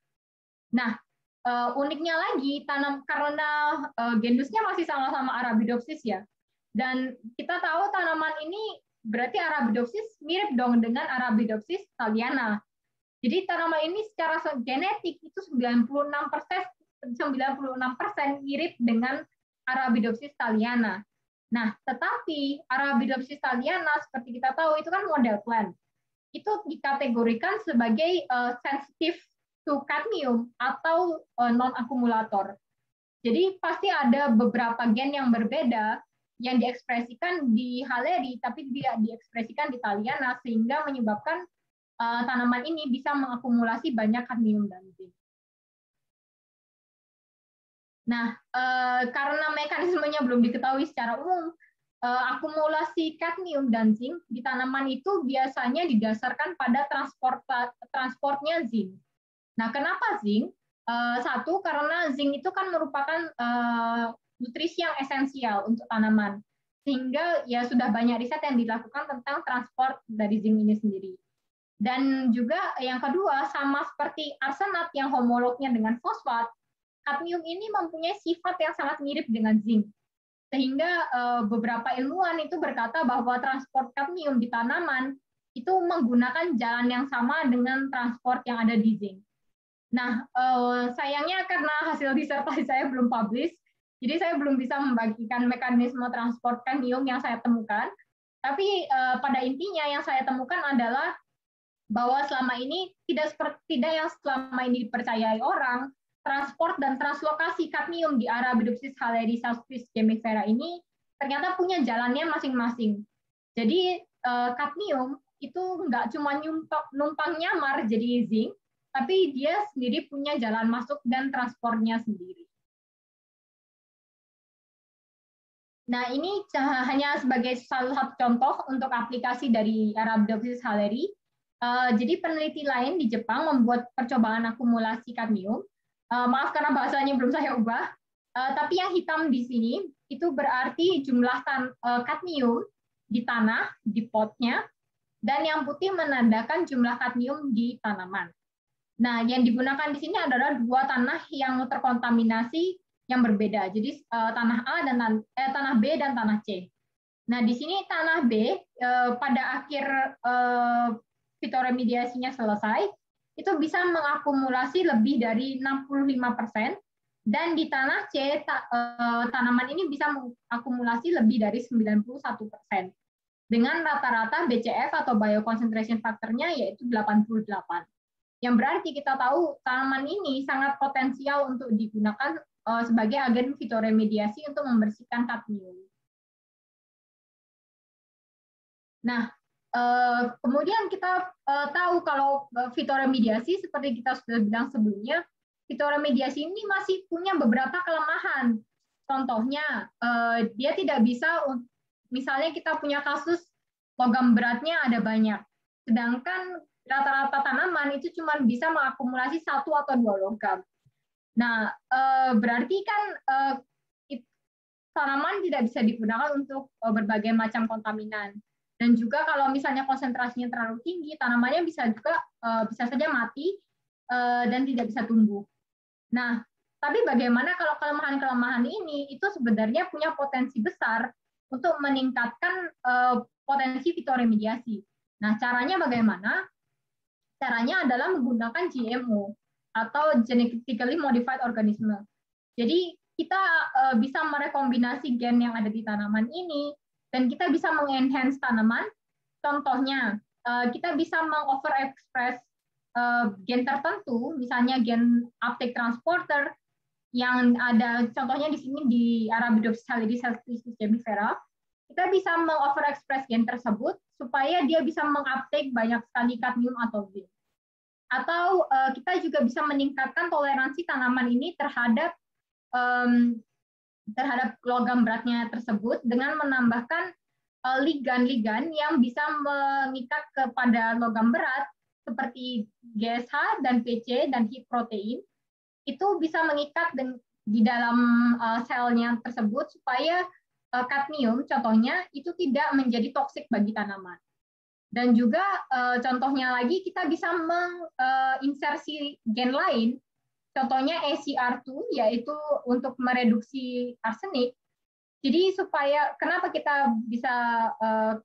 Nah, uniknya lagi karena genusnya masih sama-sama Arabidopsis ya. Dan kita tahu tanaman ini berarti Arabidopsis mirip dong dengan Arabidopsis thaliana. Jadi tanaman ini secara genetik itu 96% 96% mirip dengan Arabidopsis thaliana. Nah, tetapi Arabidopsis thaliana seperti kita tahu itu kan model plant. Itu dikategorikan sebagai sensitive to cadmium atau non-akumulator. Jadi pasti ada beberapa gen yang berbeda yang diekspresikan di Halleri tapi tidak diekspresikan di thaliana sehingga menyebabkan tanaman ini bisa mengakumulasi banyak kadmium dan zinc. Nah, karena mekanismenya belum diketahui secara umum, akumulasi kadmium dan zinc di tanaman itu biasanya didasarkan pada transportnya zinc. Nah, kenapa zinc? Satu, karena zinc itu kan merupakan nutrisi yang esensial untuk tanaman. Sehingga ya sudah banyak riset yang dilakukan tentang transport dari zinc ini sendiri. Dan juga yang kedua, sama seperti arsenat yang homolognya dengan fosfat, kadmium ini mempunyai sifat yang sangat mirip dengan zinc. Sehingga beberapa ilmuwan itu berkata bahwa transport kadmium di tanaman itu menggunakan jalan yang sama dengan transport yang ada di zinc. Nah, sayangnya karena hasil disertasi saya belum publish, jadi saya belum bisa membagikan mekanisme transport kadmium yang saya temukan. Tapi pada intinya yang saya temukan adalah bahwa selama ini tidak yang selama ini dipercayai orang, transport dan translokasi kadmium di Arabidopsis halleri Southfish gemifera ini ternyata punya jalannya masing-masing. Jadi kadmium itu nggak cuma numpang nyamar jadi zinc, tapi dia sendiri punya jalan masuk dan transportnya sendiri. Nah, ini hanya sebagai salah satu contoh untuk aplikasi dari Arabidopsis halleri. Jadi peneliti lain di Jepang membuat percobaan akumulasi kadmium. Maaf karena bahasanya belum saya ubah. Tapi yang hitam di sini itu berarti jumlah kadmium di tanah, di potnya, dan yang putih menandakan jumlah kadmium di tanaman. Nah, yang digunakan di sini adalah dua tanah yang terkontaminasi yang berbeda. Jadi tanah A dan tanah B dan tanah C. Nah, di sini tanah B pada akhir fitoremediasinya selesai, itu bisa mengakumulasi lebih dari 65%, dan di tanah C tanaman ini bisa mengakumulasi lebih dari 91%. Dengan rata-rata BCF atau bioconcentration factor-nya yaitu 88. Yang berarti kita tahu tanaman ini sangat potensial untuk digunakan sebagai agen fitoremediasi untuk membersihkan kadmium. Nah, kemudian kita tahu kalau fitoremediasi seperti kita sudah bilang sebelumnya, fitoremediasi ini masih punya beberapa kelemahan. Contohnya, dia tidak bisa, misalnya kita punya kasus logam beratnya ada banyak, sedangkan rata-rata tanaman itu cuma bisa mengakumulasi 1 atau 2 logam. Nah, berarti kan tanaman tidak bisa digunakan untuk berbagai macam kontaminan. Dan juga kalau misalnya konsentrasinya terlalu tinggi, tanamannya bisa saja mati dan tidak bisa tumbuh. Nah, tapi bagaimana kalau kelemahan-kelemahan ini itu sebenarnya punya potensi besar untuk meningkatkan potensi fitoremediasi. Nah, caranya bagaimana? Caranya adalah menggunakan GMO atau genetically modified organism. Jadi kita bisa merekombinasi gen yang ada di tanaman ini dan kita bisa mengenhance tanaman. Contohnya, kita bisa mengoverexpress gen tertentu, misalnya gen uptake transporter yang ada contohnya di sini di Arabidopsis halleri Southfish gemifera. Kita bisa mengoverexpress gen tersebut supaya dia bisa menguptake banyak sekali kadmium atau zinc. Atau kita juga bisa meningkatkan toleransi tanaman ini terhadap logam beratnya tersebut dengan menambahkan ligan-ligan yang bisa mengikat kepada logam berat seperti GSH dan PC dan HIP protein. Itu bisa mengikat di dalam selnya tersebut supaya kadmium contohnya itu tidak menjadi toksik bagi tanaman. Dan juga contohnya lagi kita bisa menginsersi gen lain, contohnya ACR2 yaitu untuk mereduksi arsenik. Jadi supaya kenapa kita bisa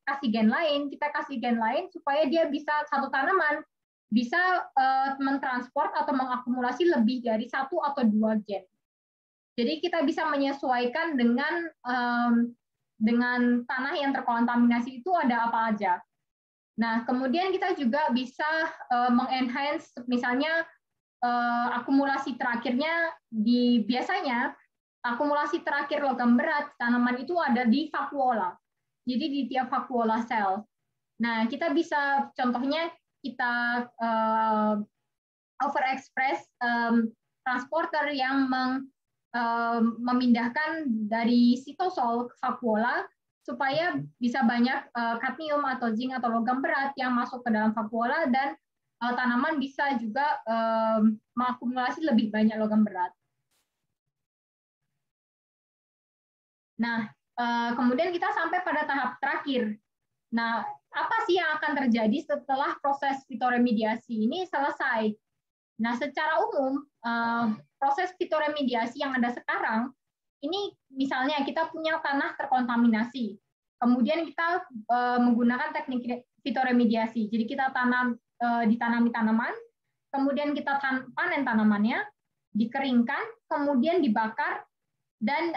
kasih gen lain? Kita kasih gen lain supaya dia bisa satu tanaman bisa mentransport atau mengakumulasi lebih dari 1 atau 2 gen. Jadi kita bisa menyesuaikan dengan tanah yang terkontaminasi itu ada apa aja. Nah, kemudian kita juga bisa mengenhance misalnya akumulasi terakhirnya biasanya akumulasi terakhir logam berat tanaman itu ada di vakuola. Jadi di tiap vakuola sel. Nah, kita bisa contohnya kita overexpress transporter yang memindahkan dari sitosol ke vakuola supaya bisa banyak kadmium atau zinc atau logam berat yang masuk ke dalam vakuola dan tanaman bisa juga mengakumulasi lebih banyak logam berat. Nah, kemudian kita sampai pada tahap terakhir. Nah, apa sih yang akan terjadi setelah proses fitoremediasi ini selesai? Nah, secara umum, proses fitoremediasi yang ada sekarang, ini misalnya kita punya tanah terkontaminasi, kemudian kita menggunakan teknik fitoremediasi. Jadi kita ditanami tanaman, kemudian kita panen tanamannya, dikeringkan, kemudian dibakar, dan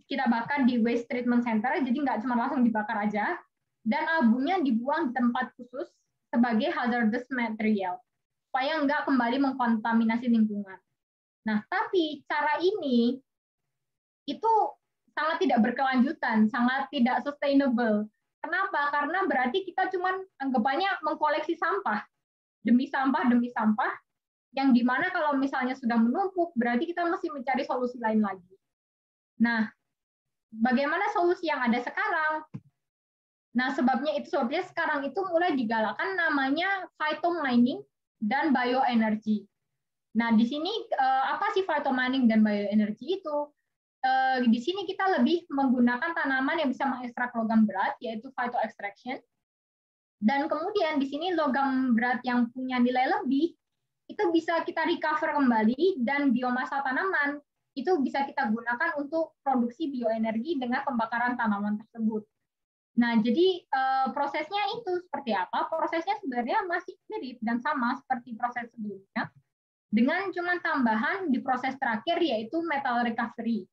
kita bakar di waste treatment center, jadi nggak cuma langsung dibakar aja, dan abunya dibuang di tempat khusus sebagai hazardous material, supaya nggak kembali mengkontaminasi lingkungan. Nah, tapi cara ini itu sangat tidak berkelanjutan, sangat tidak sustainable. Kenapa? Karena berarti kita cuma anggapannya mengkoleksi sampah, demi sampah, yang dimana kalau misalnya sudah menumpuk, berarti kita mesti mencari solusi lain lagi. Nah, bagaimana solusi yang ada sekarang? Nah, sebabnya sekarang itu mulai digalakkan namanya phytomining dan bioenergi. Nah, di sini apa sih phytomining dan bioenergi itu? Di sini kita lebih menggunakan tanaman yang bisa mengekstrak logam berat, yaitu phytoextraction. Dan kemudian di sini logam berat yang punya nilai lebih, itu bisa kita recover kembali, dan biomasa tanaman itu bisa kita gunakan untuk produksi bioenergi dengan pembakaran tanaman tersebut. Nah, jadi prosesnya itu seperti apa? Prosesnya sebenarnya masih mirip dan sama seperti proses sebelumnya, dengan cuma tambahan di proses terakhir yaitu metal recovery.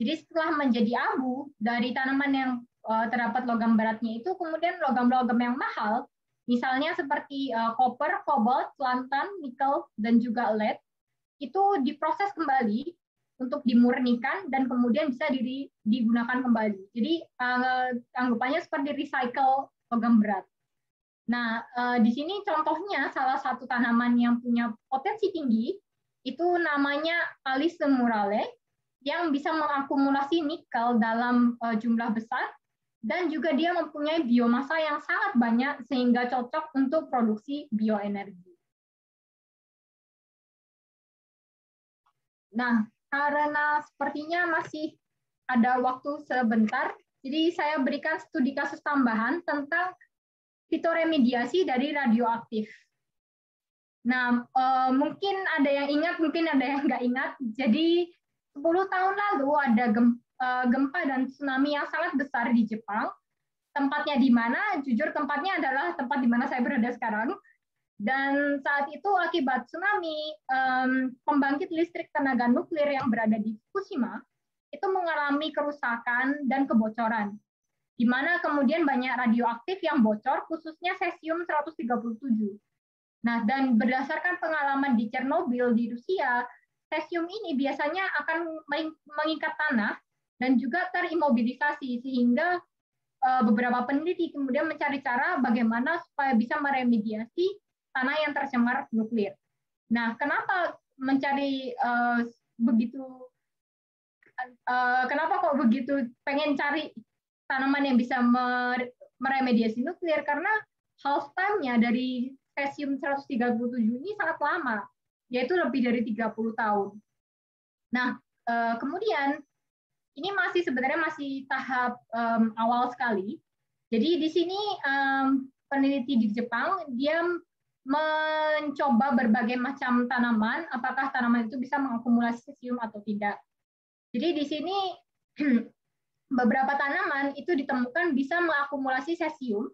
Jadi setelah menjadi abu dari tanaman yang terdapat logam beratnya itu, kemudian logam-logam yang mahal, misalnya seperti copper, cobalt, lanthan, nikel, dan juga lead, itu diproses kembali untuk dimurnikan dan kemudian bisa digunakan kembali. Jadi anggapannya seperti recycle logam berat. Nah, di sini contohnya salah satu tanaman yang punya potensi tinggi itu namanya Alice murale, yang bisa mengakumulasi nikel dalam jumlah besar, dan juga dia mempunyai biomasa yang sangat banyak sehingga cocok untuk produksi bioenergi. Nah, karena sepertinya masih ada waktu sebentar, jadi saya berikan studi kasus tambahan tentang fitoremediasi dari radioaktif. Nah, mungkin ada yang ingat, mungkin ada yang nggak ingat. Jadi 10 tahun lalu ada gempa dan tsunami yang sangat besar di Jepang. Tempatnya di mana? Jujur tempatnya adalah tempat di mana saya berada sekarang. Dan saat itu akibat tsunami, pembangkit listrik tenaga nuklir yang berada di Fukushima itu mengalami kerusakan dan kebocoran, di mana kemudian banyak radioaktif yang bocor, khususnya cesium-137. Nah, dan berdasarkan pengalaman di Chernobyl di Rusia, cesium ini biasanya akan mengikat tanah dan juga terimobilisasi, sehingga beberapa peneliti kemudian mencari cara bagaimana supaya bisa meremediasi tanah yang tercemar nuklir. Nah, kenapa mencari kenapa kok begitu pengen cari tanaman yang bisa meremediasi nuklir? Karena half time-nya dari cesium-137 ini sangat lama, yaitu lebih dari 30 tahun. Nah, kemudian ini sebenarnya masih tahap awal sekali. Jadi di sini peneliti di Jepang, dia mencoba berbagai macam tanaman, apakah tanaman itu bisa mengakumulasi cesium atau tidak. Jadi di sini beberapa tanaman itu ditemukan bisa mengakumulasi cesium,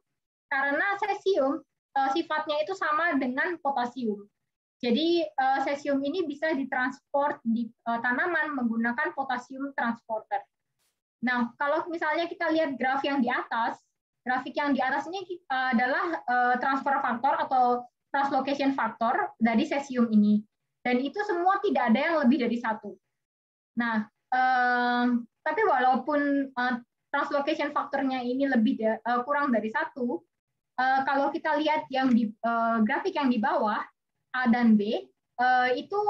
karena cesium sifatnya itu sama dengan potasium. Jadi cesium ini bisa ditransport di tanaman menggunakan potasium transporter. Nah, kalau misalnya kita lihat grafik yang di atas, grafik yang di atas ini adalah transfer faktor atau translocation faktor dari cesium ini. Dan itu semua tidak ada yang lebih dari satu. Nah, tapi walaupun translocation faktornya ini kurang dari satu, kalau kita lihat yang di grafik yang di bawah A dan B, itu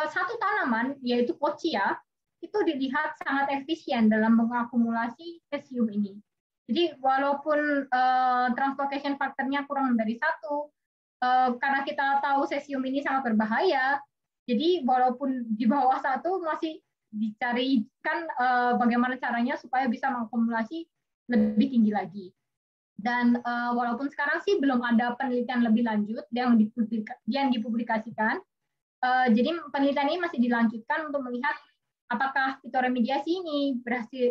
satu tanaman yaitu Pocia itu dilihat sangat efisien dalam mengakumulasi cesium ini. Jadi walaupun translocation faktornya kurang dari satu, karena kita tahu cesium ini sangat berbahaya, jadi walaupun di bawah satu masih dicarikan bagaimana caranya supaya bisa mengakumulasi lebih tinggi lagi. Dan walaupun sekarang sih belum ada penelitian lebih lanjut yang dipublikasikan, jadi penelitian ini masih dilanjutkan untuk melihat apakah fitoremediasi ini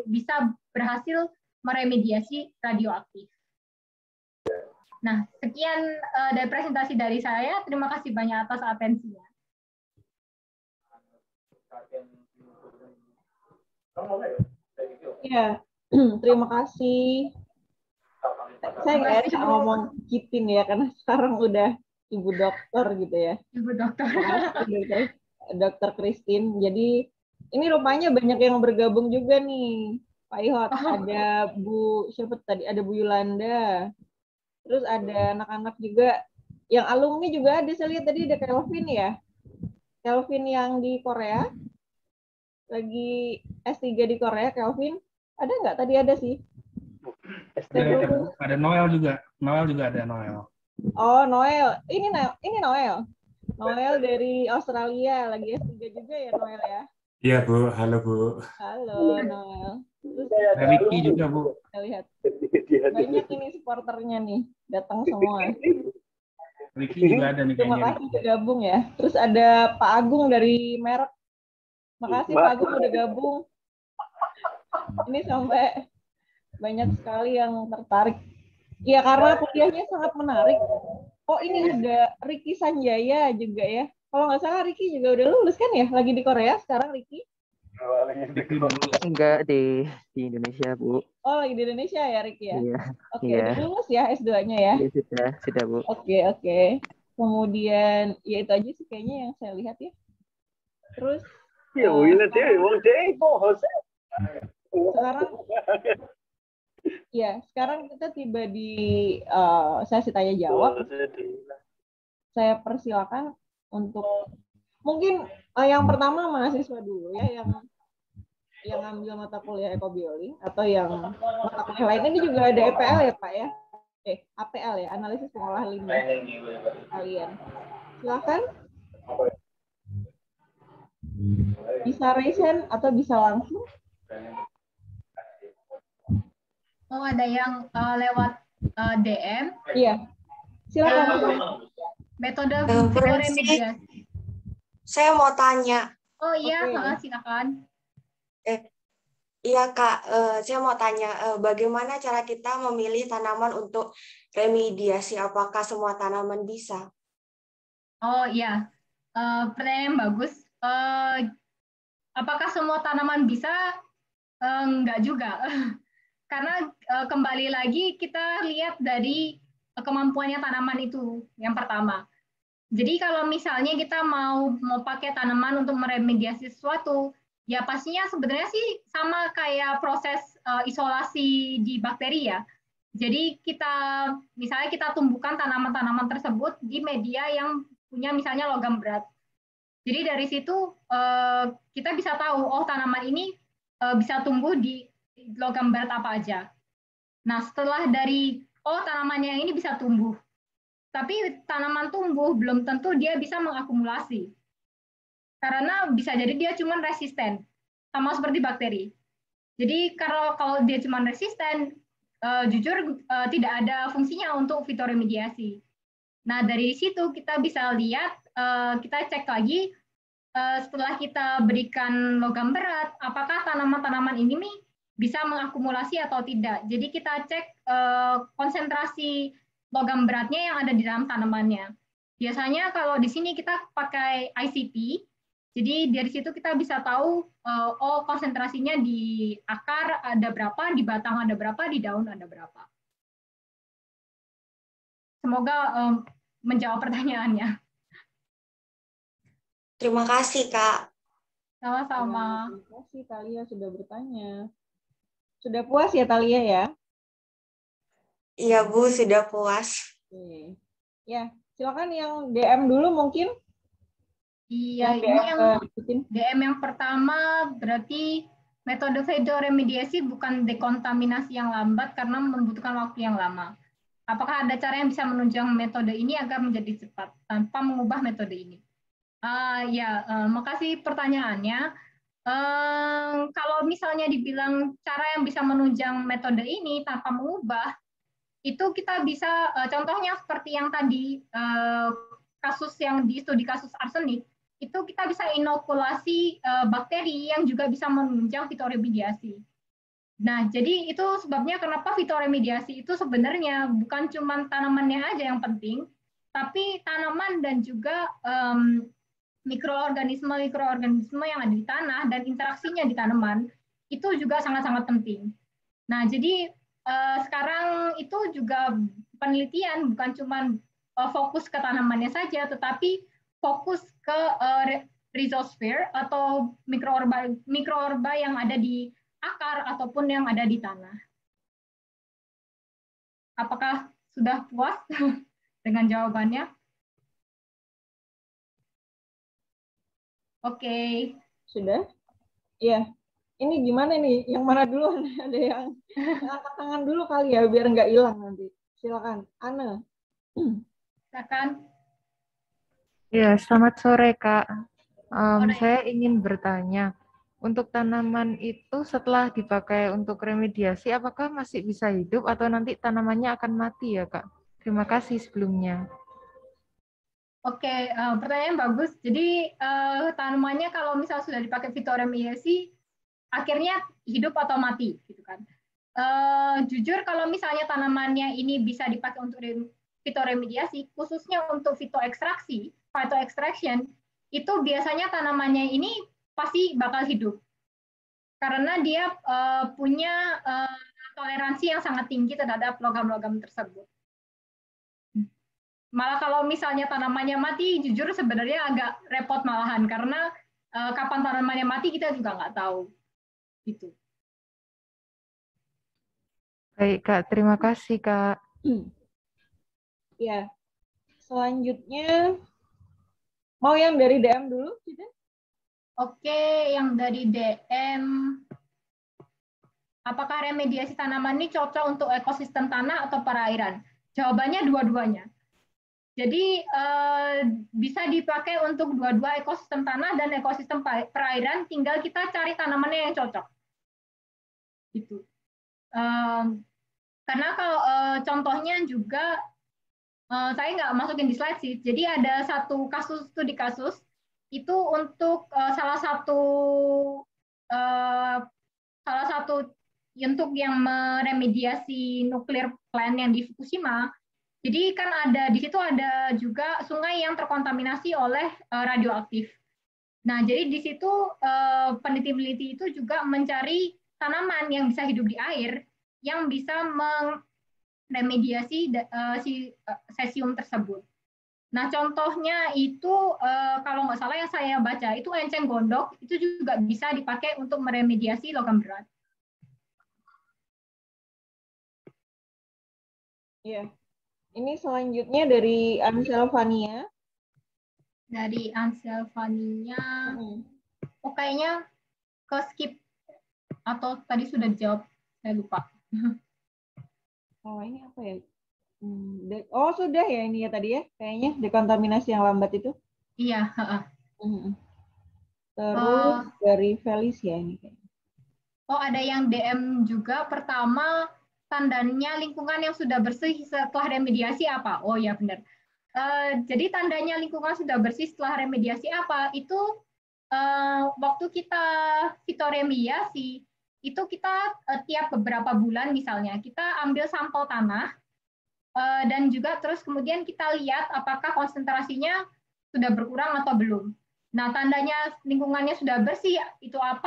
bisa berhasil meremediasi radioaktif. Nah, sekian dari presentasi dari saya. Terima kasih banyak atas atensinya. Ya, terima kasih. Saya nggak enak ngomong Kitin ya, karena sekarang udah ibu dokter gitu ya. Ibu dokter. Dokter Christine. Jadi ini rupanya banyak yang bergabung juga nih, Pak Ihot. Ada Bu siapa tadi? Ada Bu Yulanda. Terus ada anak-anak juga. Yang alumni juga ada. Saya lihat tadi ada Kelvin ya. Kelvin yang di Korea. Lagi S3 di Korea, Kelvin. Ada nggak? Tadi ada sih. Ada Noel juga. Noel juga ada Noel. Oh, Noel. Ini Noel. Noel dari Australia, lagi S3 juga ya Noel ya? Iya Bu, halo Bu. Halo Noel. Terus ada Ricky juga Bu. Kita lihat. Banyak ini supporternya nih, datang semua. Ricky juga ada nih Terima kayaknya. kasih udah gabung ya. Terus ada Pak Agung dari Merek. Makasih Pak Agung udah gabung. Ini sampai banyak sekali yang tertarik. Ya karena kuliahnya sangat menarik. Oh ini ada Ricky Sanjaya juga ya. Kalau nggak salah Ricky juga udah lulus kan ya? Lagi di Korea sekarang Ricky? Enggak di Indonesia Bu. Oh lagi di Indonesia ya Ricky ya? Iya. Oke, Iya. udah lulus ya S2-nya ya? Iya, sudah Bu. Oke. Kemudian ya itu aja sih kayaknya yang saya lihat ya. Terus sekarang kita tiba di sesi tanya jawab. Saya persilakan untuk mungkin yang pertama mahasiswa dulu ya yang ngambil mata kuliah ekobiologi atau yang mata kuliah lain. Ini juga ada EPL ya Pak ya? APL ya, analisis pengolahan limbah kalian. Silakan. Bisa raise hand atau bisa langsung. Oh, ada yang lewat DM. Iya. Silakan. Metode fitoremediasi. Saya mau tanya. Oh iya, silakan. Iya Kak, saya mau tanya bagaimana cara kita memilih tanaman untuk remediasi? Apakah semua tanaman bisa? Oh iya, pertanyaan yang bagus. Apakah semua tanaman bisa? Enggak juga. Karena kembali lagi kita lihat dari kemampuannya tanaman itu yang pertama. Jadi kalau misalnya kita mau pakai tanaman untuk meremediasi sesuatu, ya pastinya sebenarnya sih sama kayak proses isolasi di bakteri ya. Jadi misalnya kita tumbuhkan tanaman-tanaman tersebut di media yang punya misalnya logam berat. Jadi dari situ kita bisa tahu, oh tanaman ini bisa tumbuh di logam berat apa aja. Nah setelah dari, oh tanamannya ini bisa tumbuh. Tapi tanaman tumbuh belum tentu dia bisa mengakumulasi. Karena bisa jadi dia cuma resisten, sama seperti bakteri. Jadi kalau dia cuma resisten, jujur tidak ada fungsinya untuk fitoremediasi. Nah dari situ kita bisa lihat, kita cek lagi setelah kita berikan logam berat, apakah tanaman-tanaman ini bisa mengakumulasi atau tidak. Jadi kita cek konsentrasi logam beratnya yang ada di dalam tanamannya. Biasanya kalau di sini kita pakai ICP, jadi dari situ kita bisa tahu oh konsentrasinya di akar ada berapa, di batang ada berapa, di daun ada berapa. Semoga menjawab pertanyaannya. Terima kasih, Kak. Sama-sama. Terima kasih Talia sudah bertanya. Sudah puas ya Talia ya? Iya, Bu, sudah puas. Oke. Ya, silakan yang DM dulu mungkin. Iya, Yang ini DM yang ikutin. DM yang pertama berarti metode fitoremediasi bukan dekontaminasi yang lambat karena membutuhkan waktu yang lama. Apakah ada cara yang bisa menunjang metode ini agar menjadi cepat tanpa mengubah metode ini? Makasih pertanyaannya. Kalau misalnya dibilang cara yang bisa menunjang metode ini tanpa mengubah, itu kita bisa contohnya seperti yang tadi kasus yang di studi kasus arsenik, itu kita bisa inokulasi bakteri yang juga bisa menunjang fitoremediasi. Nah, jadi itu sebabnya kenapa fitoremediasi itu sebenarnya bukan cuma tanamannya aja yang penting, tapi tanaman dan juga mikroorganisme yang ada di tanah dan interaksinya di tanaman itu juga sangat-sangat penting. Nah, jadi sekarang itu juga penelitian bukan cuma fokus ke tanamannya saja, tetapi fokus ke rhizosphere atau mikroorba yang ada di akar ataupun yang ada di tanah. Apakah sudah puas dengan jawabannya? Oke. Sudah? Iya. Ini gimana nih? Yang mana dulu? Ada yang angkat tangan dulu kali ya, biar nggak hilang nanti. Silakan, Anne. Silakan. Ya, selamat sore Kak. Sore. Saya ingin bertanya, untuk tanaman itu setelah dipakai untuk remediasi, apakah masih bisa hidup atau nanti tanamannya akan mati ya Kak? Terima kasih sebelumnya. Oke, pertanyaan bagus. Jadi tanamannya kalau misal sudah dipakai fitoremediasi, akhirnya hidup atau mati, gitu kan? Jujur kalau misalnya tanamannya ini bisa dipakai untuk fitoremediasi, khususnya untuk phytoextraction, itu biasanya tanamannya ini pasti bakal hidup, karena dia punya toleransi yang sangat tinggi terhadap logam-logam tersebut. Malah kalau misalnya tanamannya mati, jujur sebenarnya agak repot malahan, karena kapan tanamannya mati kita juga nggak tahu. Gitu. Baik Kak, terima kasih Kak. Ya, selanjutnya mau yang dari DM dulu, Cita? Oke, yang dari DM, apakah remediasi tanaman ini cocok untuk ekosistem tanah atau perairan? Jawabannya dua-duanya. Jadi bisa dipakai untuk dua-dua ekosistem tanah dan ekosistem perairan, tinggal kita cari tanamannya yang cocok. Gitu. Karena kalau contohnya juga, saya nggak masukin di slide sih, jadi ada satu studi kasus, itu untuk salah satu untuk yang meremediasi nuklir plant yang di Fukushima. Jadi kan di situ ada juga sungai yang terkontaminasi oleh radioaktif. Nah, jadi di situ peneliti-peneliti itu juga mencari tanaman yang bisa hidup di air, yang bisa meremediasi cesium tersebut. Nah, contohnya itu kalau nggak salah yang saya baca itu enceng gondok, itu juga bisa dipakai untuk meremediasi logam berat. Iya. Ini selanjutnya dari Ansel Vania. Dari Ansel Vania. Oh, kayaknya ke skip atau tadi sudah dijawab, saya lupa. Oh, ini apa ya? Oh, sudah ya ini ya tadi ya, kayaknya dekontaminasi yang lambat itu. Iya. Terus dari Felicia ini kayaknya. Oh, ada yang DM juga. Pertama, tandanya lingkungan yang sudah bersih setelah remediasi apa? Oh ya benar. Jadi tandanya lingkungan sudah bersih setelah remediasi apa? Itu waktu kita fitoremediasi, itu kita tiap beberapa bulan misalnya, kita ambil sampel tanah, dan juga terus kemudian kita lihat apakah konsentrasinya sudah berkurang atau belum. Nah, tandanya lingkungannya sudah bersih itu apa?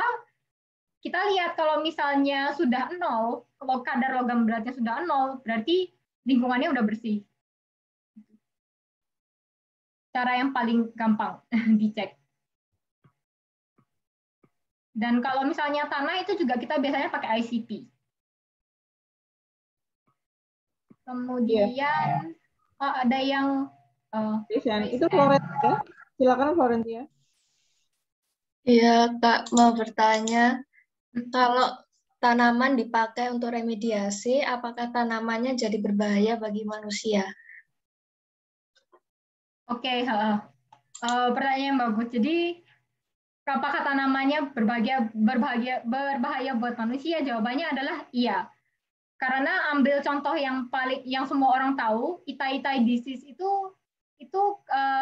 Kita lihat kalau misalnya sudah 0, kalau kadar logam beratnya sudah 0, berarti lingkungannya udah bersih. Cara yang paling gampang dicek. Dan kalau misalnya tanah itu juga kita biasanya pakai ICP. Kemudian ada yang itu Florentia. Silakan Florentia. Iya, Kak, mau bertanya, kalau tanaman dipakai untuk remediasi, apakah tanamannya jadi berbahaya bagi manusia? Oke, pertanyaan yang bagus. Jadi, apakah tanamannya berbahaya buat manusia? Jawabannya adalah iya. Karena ambil contoh yang semua orang tahu, itai-itai disease itu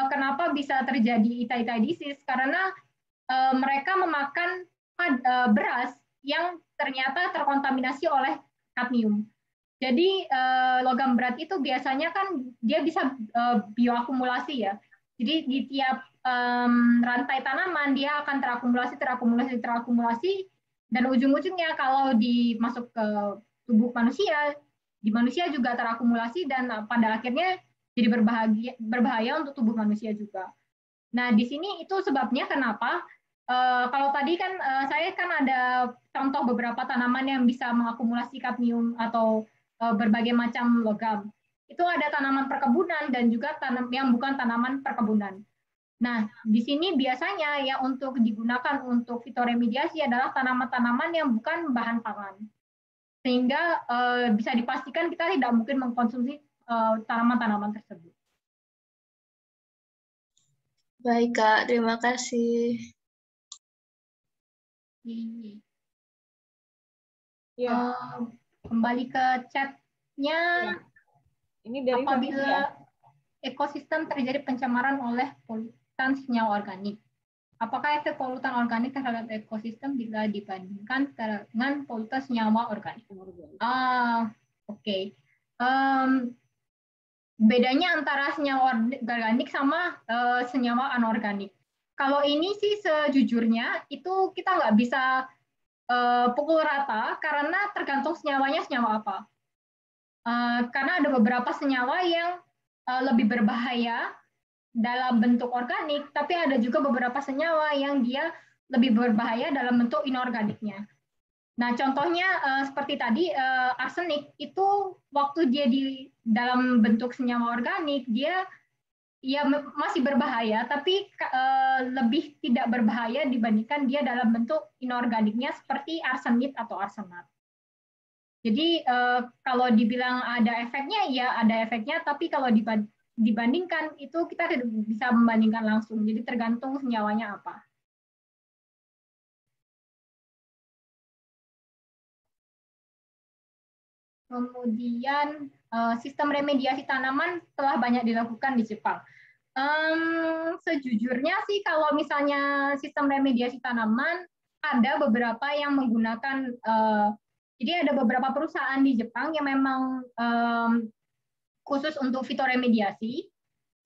kenapa bisa terjadi itai-itai disease? Karena mereka memakan beras yang ternyata terkontaminasi oleh kadmium. Jadi logam berat itu biasanya kan dia bisa bioakumulasi ya. Jadi di tiap rantai tanaman dia akan terakumulasi, dan ujung-ujungnya kalau dimasuk ke tubuh manusia, di manusia juga terakumulasi dan pada akhirnya jadi berbahaya untuk tubuh manusia juga. Nah, di sini itu sebabnya kenapa kalau tadi kan saya kan ada contoh beberapa tanaman yang bisa mengakumulasi kadmium atau berbagai macam logam. Itu ada tanaman perkebunan dan juga yang bukan tanaman perkebunan. Nah, di sini biasanya yang untuk digunakan untuk fitoremediasi adalah tanaman-tanaman yang bukan bahan pangan. Sehingga bisa dipastikan kita tidak mungkin mengkonsumsi tanaman-tanaman tersebut. Baik, Kak. Terima kasih. Kembali ke chatnya. Ini dari apabila ekosistem terjadi pencemaran oleh polutan senyawa organik, apakah efek polutan organik terhadap ekosistem bila dibandingkan dengan polutan senyawa organik? Oke. Bedanya antara senyawa organik sama senyawa anorganik. Kalau ini sih sejujurnya itu kita nggak bisa pukul rata karena tergantung senyawanya senyawa apa. Karena ada beberapa senyawa yang lebih berbahaya dalam bentuk organik, tapi ada juga beberapa senyawa yang dia lebih berbahaya dalam bentuk inorganiknya. Nah, contohnya seperti tadi arsenik itu waktu dia di dalam bentuk senyawa organik dia masih berbahaya, tapi lebih tidak berbahaya dibandingkan dia dalam bentuk inorganiknya seperti arsenit atau arsenat. Jadi kalau dibilang ada efeknya, ya ada efeknya, tapi kalau dibandingkan itu kita tidak bisa membandingkan langsung. Jadi tergantung senyawanya apa. Kemudian sistem remediasi tanaman telah banyak dilakukan di Jepang. Sejujurnya sih kalau misalnya sistem remediasi tanaman ada beberapa yang menggunakan jadi ada beberapa perusahaan di Jepang yang memang khusus untuk fitoremediasi.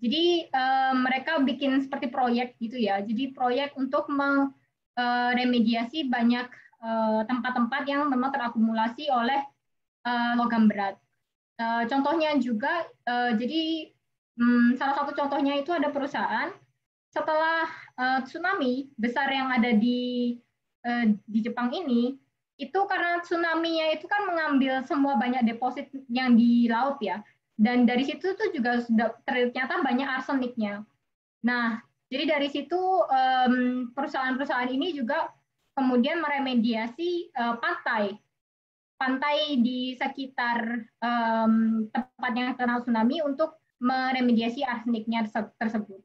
Jadi mereka bikin seperti proyek gitu ya. Jadi proyek untuk meremediasi banyak tempat-tempat yang memang terakumulasi oleh logam berat. Contohnya juga, jadi salah satu contohnya itu ada perusahaan setelah tsunami besar yang ada di Jepang ini. Itu karena tsunami-nya itu kan mengambil semua banyak deposit yang di laut ya. Dan dari situ tuh juga sudah ternyata banyak arseniknya. Nah, jadi dari situ perusahaan-perusahaan ini juga kemudian meremediasi pantai di sekitar tempat yang terkena tsunami untuk meremediasi arseniknya tersebut.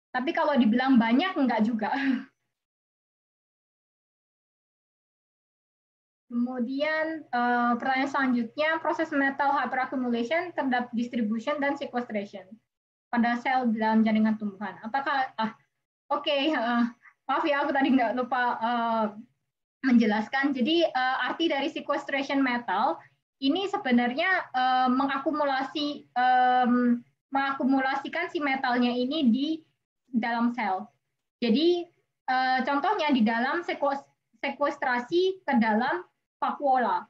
Tapi kalau dibilang banyak, enggak juga. Kemudian pertanyaan selanjutnya, proses metal hyperaccumulation terhadap distribution dan sequestration pada sel dalam jaringan tumbuhan. Apakah, maaf ya, aku tadi nggak lupa menjelaskan. Jadi arti dari sequestration metal ini sebenarnya mengakumulasikan si metalnya ini di dalam sel. Jadi contohnya di dalam sekuestrasi ke dalam vakuola.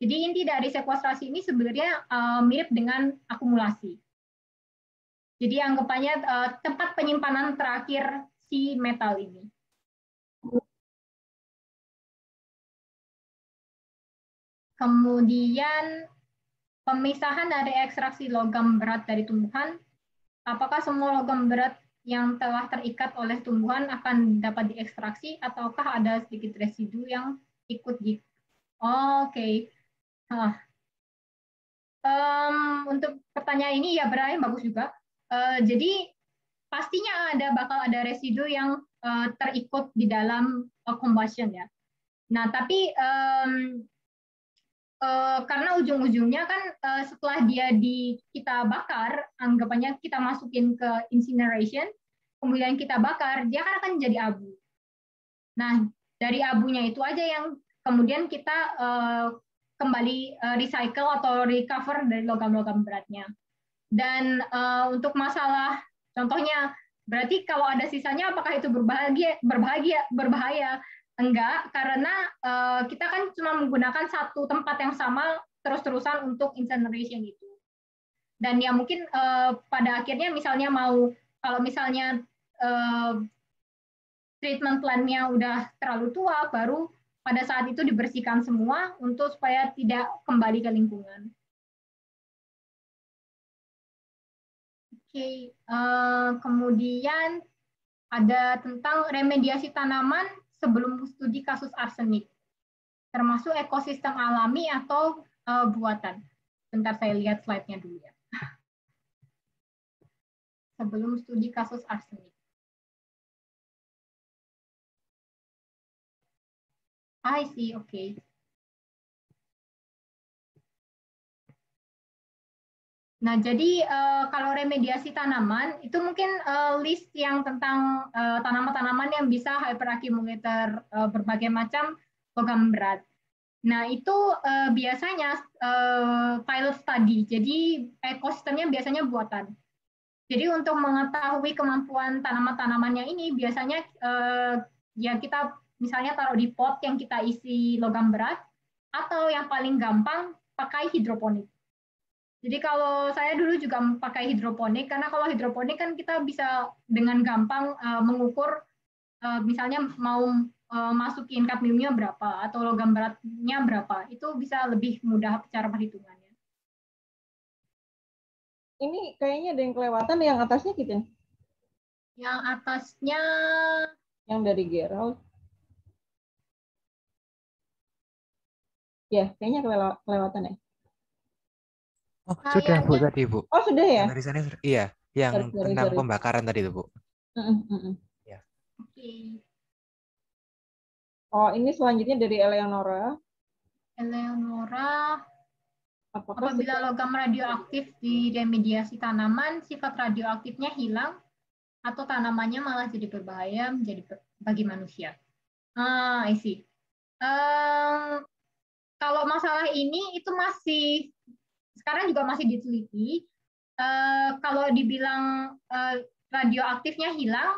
Jadi inti dari sekuestrasi ini sebenarnya mirip dengan akumulasi. Jadi anggapannya tempat penyimpanan terakhir si metal ini. Kemudian pemisahan dari ekstraksi logam berat dari tumbuhan. Apakah semua logam berat yang telah terikat oleh tumbuhan akan dapat diekstraksi, ataukah ada sedikit residu yang ikut di... Oke. Untuk pertanyaan ini ya Brian, bagus juga. Jadi pastinya bakal ada residu yang terikut di dalam combustion ya. Nah tapi karena ujung-ujungnya kan setelah kita bakar, anggapannya kita masukin ke incineration, kemudian kita bakar, dia kan akan jadi abu. Nah, dari abunya itu aja yang kemudian kita kembali recycle atau recover dari logam-logam beratnya. Dan untuk masalah, contohnya, berarti kalau ada sisanya, apakah itu berbahaya? Enggak, karena kita kan cuma menggunakan satu tempat yang sama terus-terusan untuk incineration itu. Dan ya mungkin pada akhirnya misalnya kalau misalnya treatment plan-nya udah terlalu tua, baru pada saat itu dibersihkan semua untuk supaya tidak kembali ke lingkungan. Oke, kemudian ada tentang remediasi tanaman sebelum studi kasus arsenik, termasuk ekosistem alami atau buatan. Bentar saya lihat slide-nya dulu ya. Sebelum studi kasus arsenik. I see, oke. Nah, jadi kalau remediasi tanaman, itu mungkin list yang tentang tanaman-tanaman yang bisa hyperaccumulator berbagai macam logam berat. Nah, itu biasanya pilot study, jadi ekosistemnya biasanya buatan. Jadi untuk mengetahui kemampuan tanaman-tanamannya ini, biasanya ya kita misalnya taruh di pot yang kita isi logam berat, atau yang paling gampang pakai hidroponik. Jadi kalau saya dulu juga pakai hidroponik, karena kalau hidroponik kan kita bisa dengan gampang mengukur, misalnya mau masukin kadmiumnya berapa, atau logam beratnya berapa, itu bisa lebih mudah cara perhitungannya. Ini kayaknya ada yang kelewatan, yang atasnya gitu. Yang atasnya... Yang dari Gerald. Ya, kayaknya kelewatan ya. Oh, sudah Bu tadi Bu. Oh, sudah ya? Yang dari sana sudah. Iya, yang tentang pembakaran tadi itu Bu. Ya. Oke. Oh, ini selanjutnya dari Eleonora. Apabila logam radioaktif di remediasi tanaman, sifat radioaktifnya hilang atau tanamannya malah jadi berbahaya bagi manusia. I see. Kalau masalah ini itu masih sekarang juga masih diteliti. Kalau dibilang radioaktifnya hilang,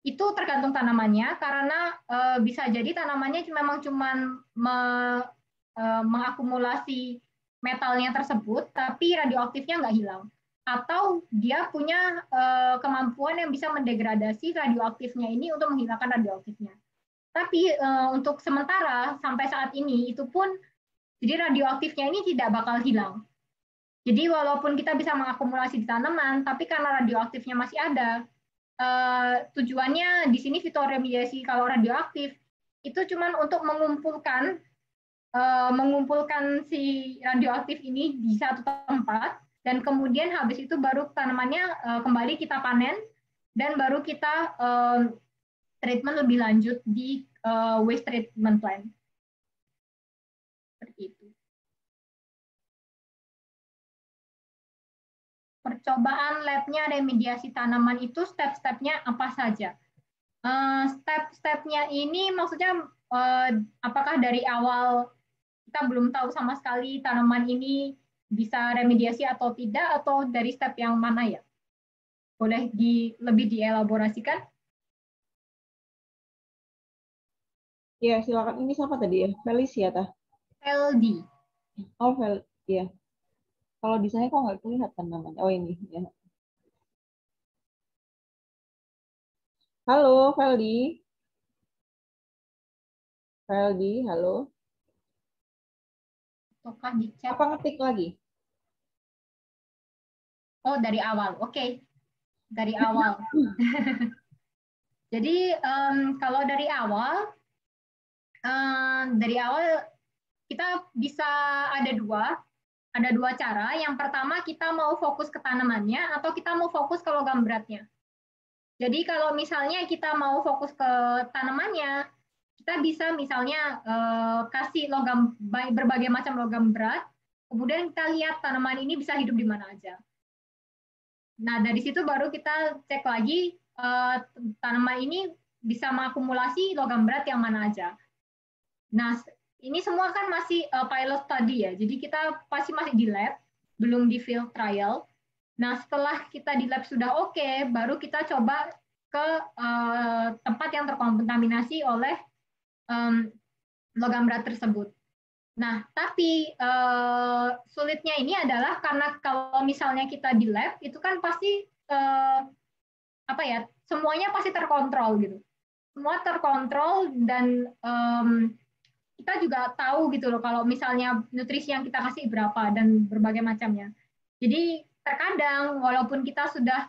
itu tergantung tanamannya, karena bisa jadi tanamannya memang cuma mengakumulasi metalnya tersebut, tapi radioaktifnya nggak hilang. Atau dia punya kemampuan yang bisa mendegradasi radioaktifnya ini untuk menghilangkan radioaktifnya. Tapi untuk sementara, sampai saat ini, itu pun, jadi radioaktifnya ini tidak bakal hilang. Jadi walaupun kita bisa mengakumulasi di tanaman, tapi karena radioaktifnya masih ada, tujuannya di sini fitoremediasi kalau radioaktif itu cuma untuk mengumpulkan si radioaktif ini di satu tempat, dan kemudian habis itu baru tanamannya kembali kita panen, dan baru kita treatment lebih lanjut di waste treatment plant. Seperti itu. Percobaan labnya remediasi tanaman itu step-stepnya apa saja? Step-stepnya ini maksudnya apakah dari awal kita belum tahu sama sekali tanaman ini bisa remediasi atau tidak, atau dari step yang mana ya? Boleh lebih dielaborasikan? Ya, silakan. Ini siapa tadi ya? Felicia tah? Feldi. Oh, ya. Kalau di saya kok nggak kelihatan namanya. Oh, ini ya. Halo, Feldi. Feldi, halo. Ataukah di chat? Apa ngetik lagi? Oh, dari awal. Oke. Dari awal. Jadi kalau dari awal kita bisa ada dua cara. Yang pertama, kita mau fokus ke tanamannya atau kita mau fokus ke logam beratnya. Jadi kalau misalnya kita mau fokus ke tanamannya, kita bisa misalnya kasih berbagai macam logam berat, kemudian kita lihat tanaman ini bisa hidup di mana aja. Nah, dari situ baru kita cek lagi tanaman ini bisa mengakumulasi logam berat yang mana aja. Nah, ini semua kan masih pilot study ya, jadi kita pasti masih di lab, belum di field trial. Nah, setelah kita di lab sudah oke, baru kita coba ke tempat yang terkontaminasi oleh logam berat tersebut. Nah, tapi sulitnya ini adalah karena kalau misalnya kita di lab, itu kan pasti semuanya pasti terkontrol gitu. Semua terkontrol dan kita juga tahu gitu loh kalau misalnya nutrisi yang kita kasih berapa dan berbagai macamnya. Jadi terkadang walaupun kita sudah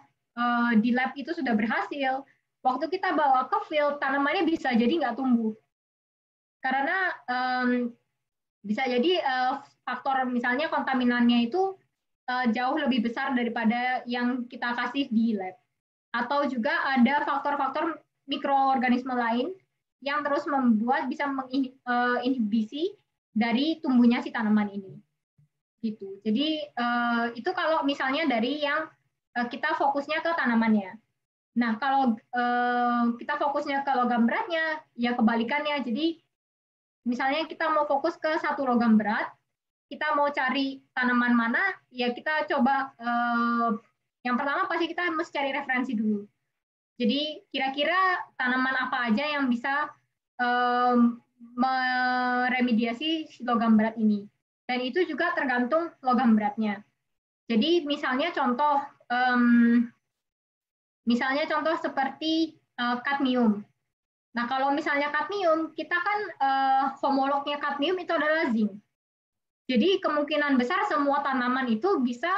di lab itu sudah berhasil, waktu kita bawa ke field tanamannya bisa jadi nggak tumbuh. Karena bisa jadi faktor misalnya kontaminannya itu jauh lebih besar daripada yang kita kasih di lab. Atau juga ada faktor-faktor mikroorganisme lain yang terus bisa menginhibisi dari tumbuhnya si tanaman ini. Gitu. Jadi itu kalau misalnya dari yang kita fokusnya ke tanamannya. Nah, kalau kita fokusnya ke logam beratnya, ya kebalikannya. Jadi misalnya kita mau fokus ke satu logam berat, kita mau cari tanaman mana, ya kita coba yang pertama pasti kita mesti cari referensi dulu. Jadi kira-kira tanaman apa aja yang bisa meremediasi logam berat ini. Dan itu juga tergantung logam beratnya. Jadi misalnya contoh seperti kadmium. Nah, kalau misalnya kadmium, kita kan homolognya kadmium itu adalah zinc. Jadi kemungkinan besar semua tanaman itu bisa,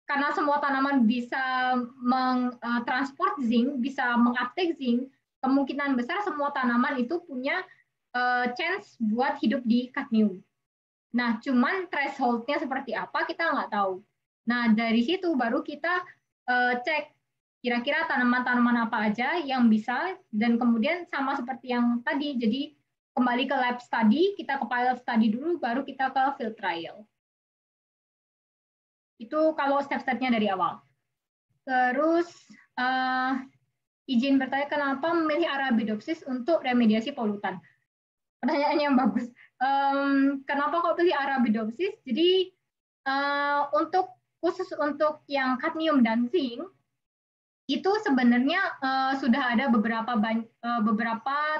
karena semua tanaman bisa mentransport zinc, bisa menguptake zinc, kemungkinan besar semua tanaman itu punya chance buat hidup di kadmium. Nah, cuman threshold-nya seperti apa kita nggak tahu. Nah, dari situ baru kita cek kira-kira tanaman-tanaman apa aja yang bisa, dan kemudian sama seperti yang tadi, jadi kembali ke lab study, kita ke pilot study dulu, baru kita ke field trial. Itu kalau step-stepnya dari awal. Terus, izin bertanya, kenapa memilih Arabidopsis untuk remediasi polutan? Pertanyaan yang bagus. Kenapa kok pilih Arabidopsis? Jadi, khusus untuk yang kadmium dan zinc, itu sebenarnya sudah ada beberapa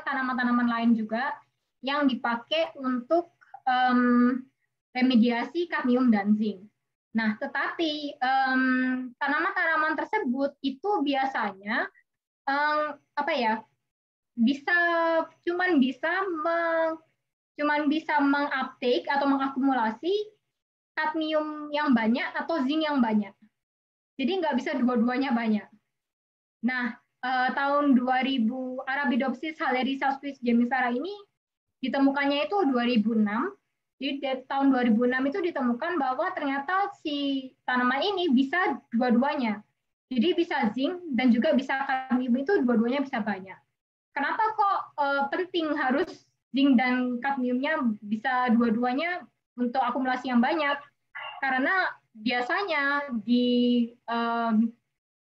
tanaman-tanaman lain juga yang dipakai untuk remediasi kadmium dan zinc. Nah, tetapi tanaman-tanaman tersebut itu biasanya bisa menguptake atau mengakumulasi kadmium yang banyak atau zinc yang banyak. Jadi nggak bisa dua-duanya banyak. Nah, tahun 2000 Arabidopsis halerisaspis gemisara ini ditemukannya itu 2006. Jadi dari tahun 2006 itu ditemukan bahwa ternyata si tanaman ini bisa dua-duanya. Jadi bisa zinc dan juga bisa kadmium, itu dua-duanya bisa banyak. Kenapa kok penting harus zinc dan kadmiumnya bisa dua-duanya untuk akumulasi yang banyak? Karena biasanya di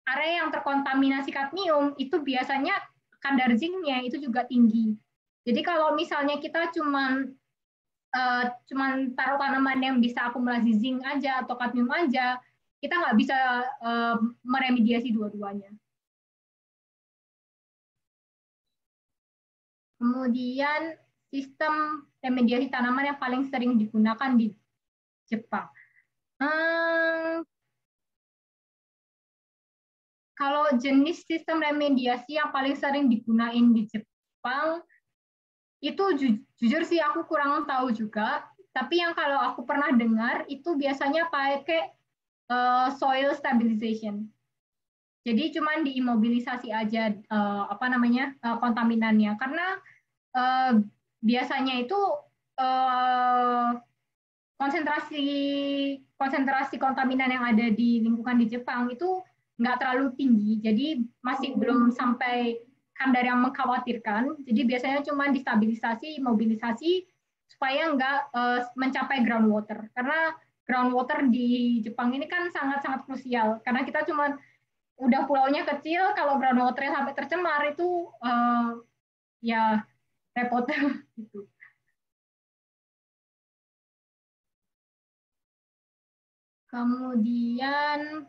area yang terkontaminasi kadmium itu biasanya kadar zincnya itu juga tinggi. Jadi kalau misalnya kita cuma cuman taruh tanaman yang bisa akumulasi zinc aja atau kadmium aja, kita nggak bisa meremediasi dua-duanya. Kemudian sistem remediasi tanaman yang paling sering digunakan di Jepang. Kalau jenis sistem remediasi yang paling sering digunain di Jepang, itu jujur sih aku kurang tahu juga. Tapi yang kalau aku pernah dengar, itu biasanya pakai soil stabilization. Jadi cuma diimobilisasi aja kontaminannya. Karena biasanya itu konsentrasi kontaminan yang ada di lingkungan di Jepang itu nggak terlalu tinggi, jadi masih belum sampai kadar yang mengkhawatirkan. Jadi biasanya cuma distabilisasi, mobilisasi supaya nggak mencapai groundwater. Karena groundwater di Jepang ini kan sangat-sangat krusial. Karena kita cuma udah pulaunya kecil, kalau groundwaternya sampai tercemar itu ya repot gitu. Kemudian,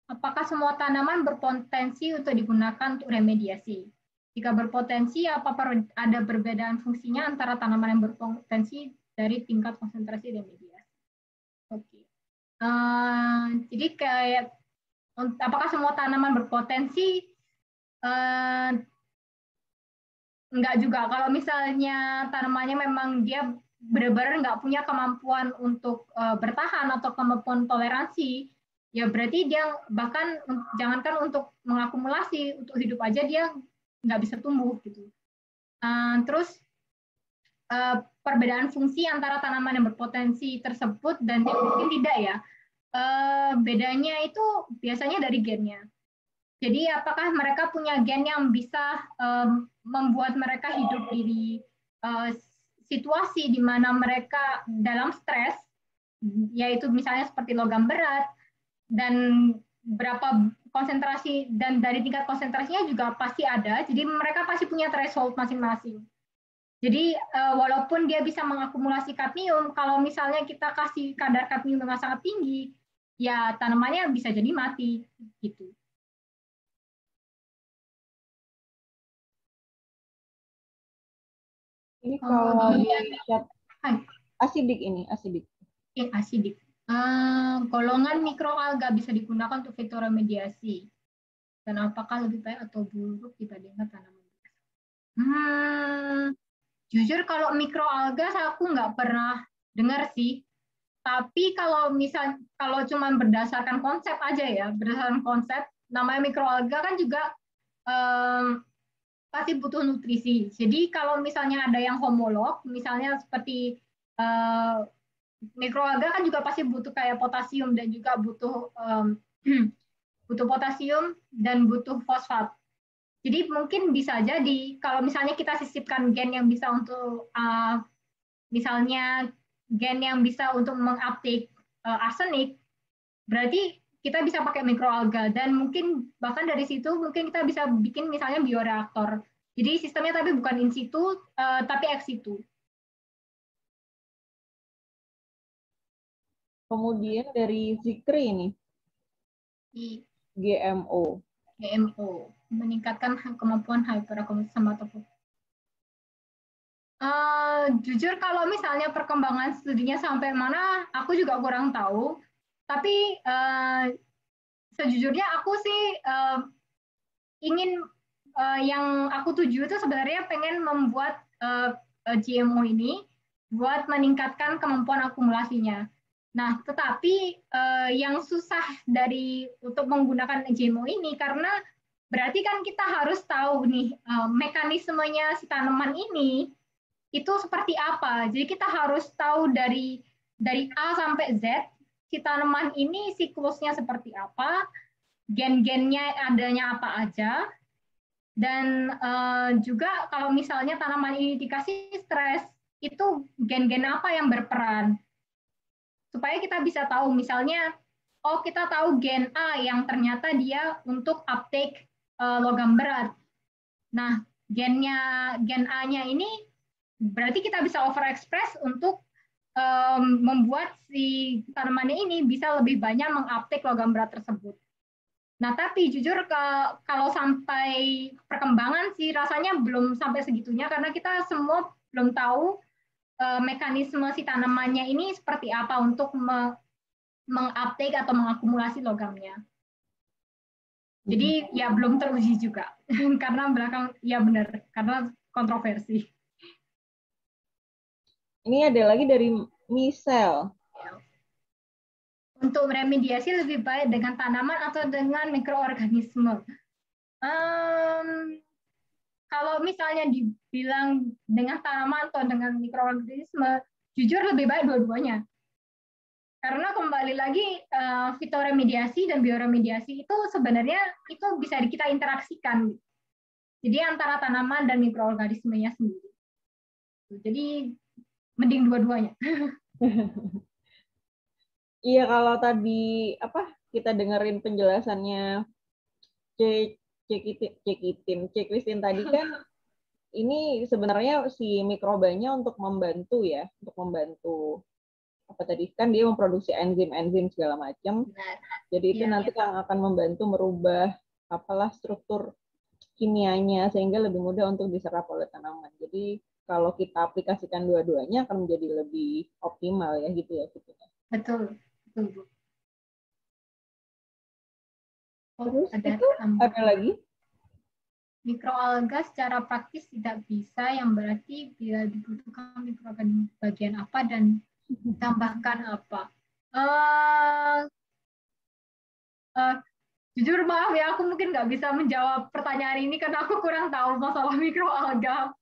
apakah semua tanaman berpotensi untuk digunakan untuk remediasi? Jika berpotensi, apa ada perbedaan fungsinya antara tanaman yang berpotensi dari tingkat konsentrasi remediasi? Oke. Jadi kayak, apakah semua tanaman berpotensi? Enggak juga. Kalau misalnya tanamannya memang dia benar-benar nggak punya kemampuan untuk bertahan atau kemampuan toleransi, ya berarti dia bahkan jangankan untuk mengakumulasi, untuk hidup aja dia nggak bisa tumbuh gitu. Terus perbedaan fungsi antara tanaman yang berpotensi tersebut dan yang mungkin tidak ya, bedanya itu biasanya dari gennya. Jadi apakah mereka punya gen yang bisa membuat mereka hidup di situasi di mana mereka dalam stres, yaitu misalnya seperti logam berat, dan berapa konsentrasi, dan dari tingkat konsentrasinya juga pasti ada, jadi mereka pasti punya threshold masing-masing. Jadi walaupun dia bisa mengakumulasi kadmium, kalau misalnya kita kasih kadar kadmium yang sangat tinggi, ya tanamannya bisa jadi mati gitu. Ini kalau di chat asidik ini, asidik. Asidik. Golongan mikroalga bisa digunakan untuk vektor remediasi. Dan apakah lebih baik atau buruk dibandingkan tanaman biasa? Jujur kalau mikroalga aku nggak pernah dengar sih. Tapi kalau cuma berdasarkan konsep aja ya, berdasarkan konsep, namanya mikroalga kan juga pasti butuh nutrisi. Jadi kalau misalnya ada yang homolog, misalnya seperti mikroalga kan juga pasti butuh kayak potasium dan juga butuh butuh potasium dan butuh fosfat. Jadi mungkin bisa jadi kalau misalnya kita sisipkan gen yang bisa untuk misalnya gen yang bisa untuk menguptake arsenik, berarti kita bisa pakai mikroalga, dan mungkin bahkan dari situ mungkin kita bisa bikin misalnya bioreaktor. Jadi sistemnya tapi bukan in situ, tapi ex situ. Kemudian dari Zikri ini, GMO. GMO, meningkatkan kemampuan hyperakumulasi somatofob. Jujur kalau misalnya perkembangan studinya sampai mana, aku juga kurang tahu. Tapi sejujurnya aku sih ingin yang aku tuju itu sebenarnya pengen membuat GMO ini buat meningkatkan kemampuan akumulasinya. Nah, tetapi yang susah untuk menggunakan GMO ini karena berarti kan kita harus tahu nih mekanismenya si tanaman ini itu seperti apa. Jadi kita harus tahu dari A sampai Z si tanaman ini siklusnya seperti apa, gen-gennya adanya apa aja, dan juga kalau misalnya tanaman ini dikasih stres, itu gen-gen apa yang berperan. Supaya kita bisa tahu misalnya, oh kita tahu gen A yang ternyata dia untuk uptake logam berat. Nah, gen A-nya ini berarti kita bisa overexpress untuk membuat si tanamannya ini bisa lebih banyak menguptake logam berat tersebut. Nah, tapi jujur kalau sampai perkembangan sih rasanya belum sampai segitunya karena kita semua belum tahu mekanisme si tanamannya ini seperti apa untuk menguptake atau mengakumulasi logamnya. Jadi ya belum teruji juga karena belakang ya benar karena kontroversi. Ini ada lagi dari Michelle. Untuk remediasi lebih baik dengan tanaman atau dengan mikroorganisme. Kalau misalnya dibilang dengan tanaman atau dengan mikroorganisme, jujur lebih baik dua-duanya. Karena kembali lagi fitoremediasi dan bioremediasi itu sebenarnya itu bisa kita interaksikan. Jadi antara tanaman dan mikroorganismenya sendiri. Jadi mending dua-duanya. Iya, kalau tadi kita dengerin penjelasannya C. Christine tadi kan ini sebenarnya si mikrobanya untuk membantu ya, untuk membantu apa tadi kan dia memproduksi enzim segala macam. Jadi itu nanti yang akan membantu merubah apalah struktur kimianya sehingga lebih mudah untuk diserap oleh tanaman. Jadi kalau kita aplikasikan dua-duanya akan menjadi lebih optimal ya gitu ya. Betul. Terus ada lagi? Mikroalga secara praktis tidak bisa, yang berarti bila dibutuhkan mikroorganisme bagian apa dan ditambahkan apa. Jujur maaf ya, aku mungkin nggak bisa menjawab pertanyaan ini karena aku kurang tahu masalah mikroalga.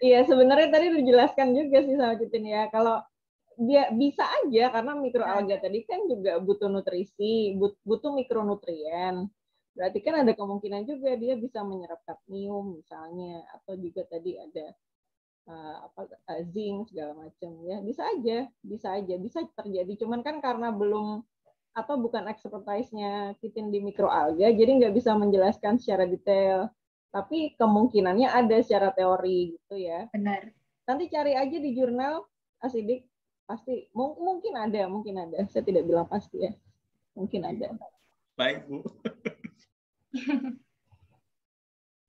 Iya, sebenarnya tadi dijelaskan juga sih sama Titin ya. Kalau dia bisa aja karena mikroalga tadi kan juga butuh nutrisi, butuh mikronutrien. Berarti kan ada kemungkinan juga dia bisa menyerap kadmium misalnya, atau juga tadi ada zinc segala macam ya. Bisa terjadi. Cuman kan karena belum atau bukan expertise-nya Titin di mikroalga, jadi nggak bisa menjelaskan secara detail. Tapi kemungkinannya ada secara teori gitu ya. Benar. Nanti cari aja di jurnal asidik, pasti mungkin ada. Saya tidak bilang pasti ya. Mungkin ada. Baik, Bu.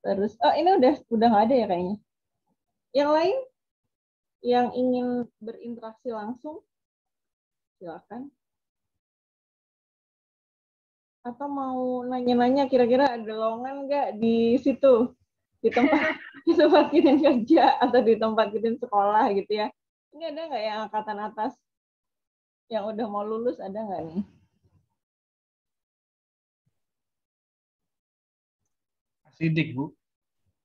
Terus ini udah nggak ada ya kayaknya. Yang lain yang ingin berinteraksi langsung silakan. Atau mau nanya-nanya kira-kira ada lowongan nggak di situ, di tempat Titin kerja atau di tempat Titin sekolah gitu ya. Ini ada nggak yang angkatan atas yang udah mau lulus, ada nggak nih? Asidik, Bu.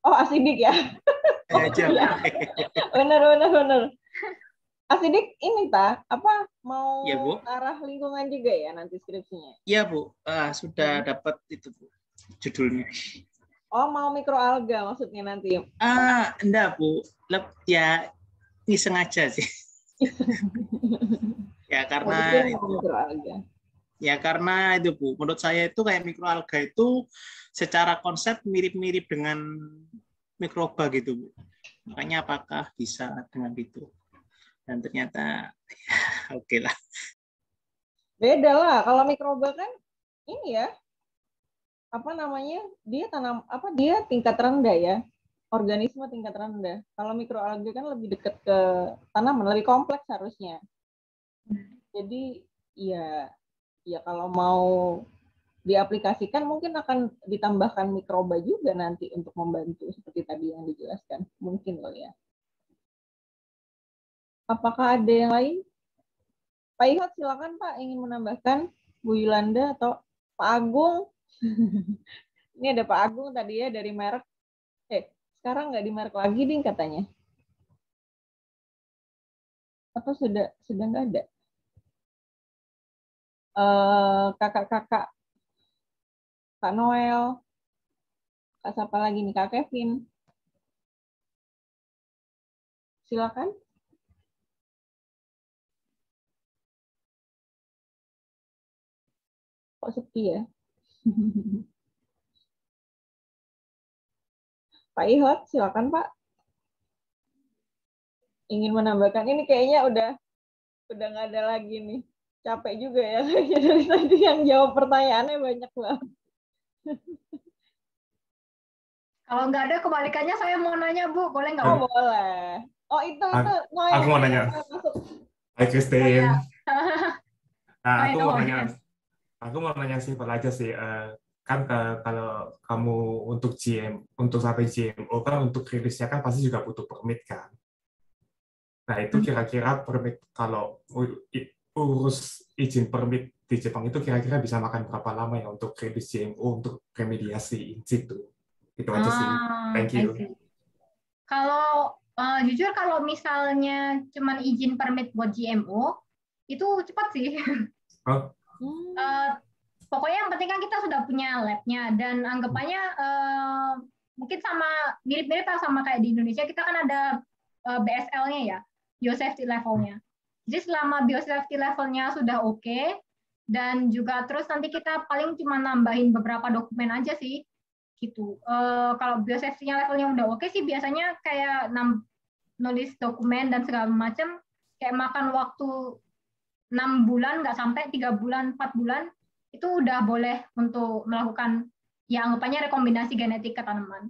Oh, asidik ya. Oh, iya. Bener. Asidik ini mau ya, Bu. arah lingkungan juga ya nanti skripsinya? Iya, Bu. Sudah dapat itu, Bu, judulnya. Oh, mau mikroalga maksudnya nanti? Enggak, Bu. Ya, iseng aja sih. Ya, karena ya karena itu, Bu. Menurut saya itu kayak mikroalga itu secara konsep mirip-mirip dengan mikroba gitu, Bu. Makanya apakah bisa dengan itu? Dan ternyata oke lah. Beda lah, kalau mikroba kan ini ya, dia tingkat rendah ya, organisme tingkat rendah. Kalau mikroalga kan lebih dekat ke tanaman, lebih kompleks harusnya. Jadi ya kalau mau diaplikasikan mungkin akan ditambahkan mikroba juga nanti untuk membantu seperti tadi yang dijelaskan, mungkin loh ya. Apakah ada yang lain? Pak Ihot, silakan Pak, ingin menambahkan. Bu Yulanda atau Pak Agung. Ini ada Pak Agung tadi ya dari merek. Sekarang nggak di merek lagi ding katanya. Atau sudah nggak ada? Kakak-kakak, Kak Noel, Kak siapa lagi nih, Kak Kevin. Silakan. Kok sepi ya? Pak Ihot, silakan Pak. ingin menambahkan, ini kayaknya udah nggak ada lagi nih. Capek juga ya kayaknya dari tadi yang jawab pertanyaannya banyak banget. Kalau nggak ada kebalikannya saya mau nanya Bu, boleh nggak Oh Bu? boleh. Oh itu Noel. Aku mau nanya. Masuk. Hai Oh Christine. ya. Nah, Hai Noel. aku mau nanya simpel aja sih. Kan kalau kamu untuk untuk sampai GMO kan untuk rilisnya kan pasti juga butuh permit kan. Nah itu kira-kira permit kalau urus izin permit di Jepang itu kira-kira bisa makan berapa lama ya untuk rilis GMO untuk remediasi in situ. Itu aja sih. Thank I you. see. Kalau jujur kalau misalnya cuman izin permit buat GMO itu cepat sih. Oh, Pokoknya yang penting kan kita sudah punya labnya dan anggapannya mungkin sama mirip-mirip lah sama kayak di Indonesia kita kan ada BSL-nya ya, biosafety levelnya. Jadi selama biosafety levelnya sudah oke dan juga terus nanti kita paling cuma nambahin beberapa dokumen aja sih gitu. Kalau biosafety-nya levelnya udah oke sih biasanya kayak nulis dokumen dan segala macam kayak makan waktu 6 bulan nggak sampai 3 bulan 4 bulan itu udah boleh untuk melakukan ya anggapannya rekombinasi genetik ke tanaman.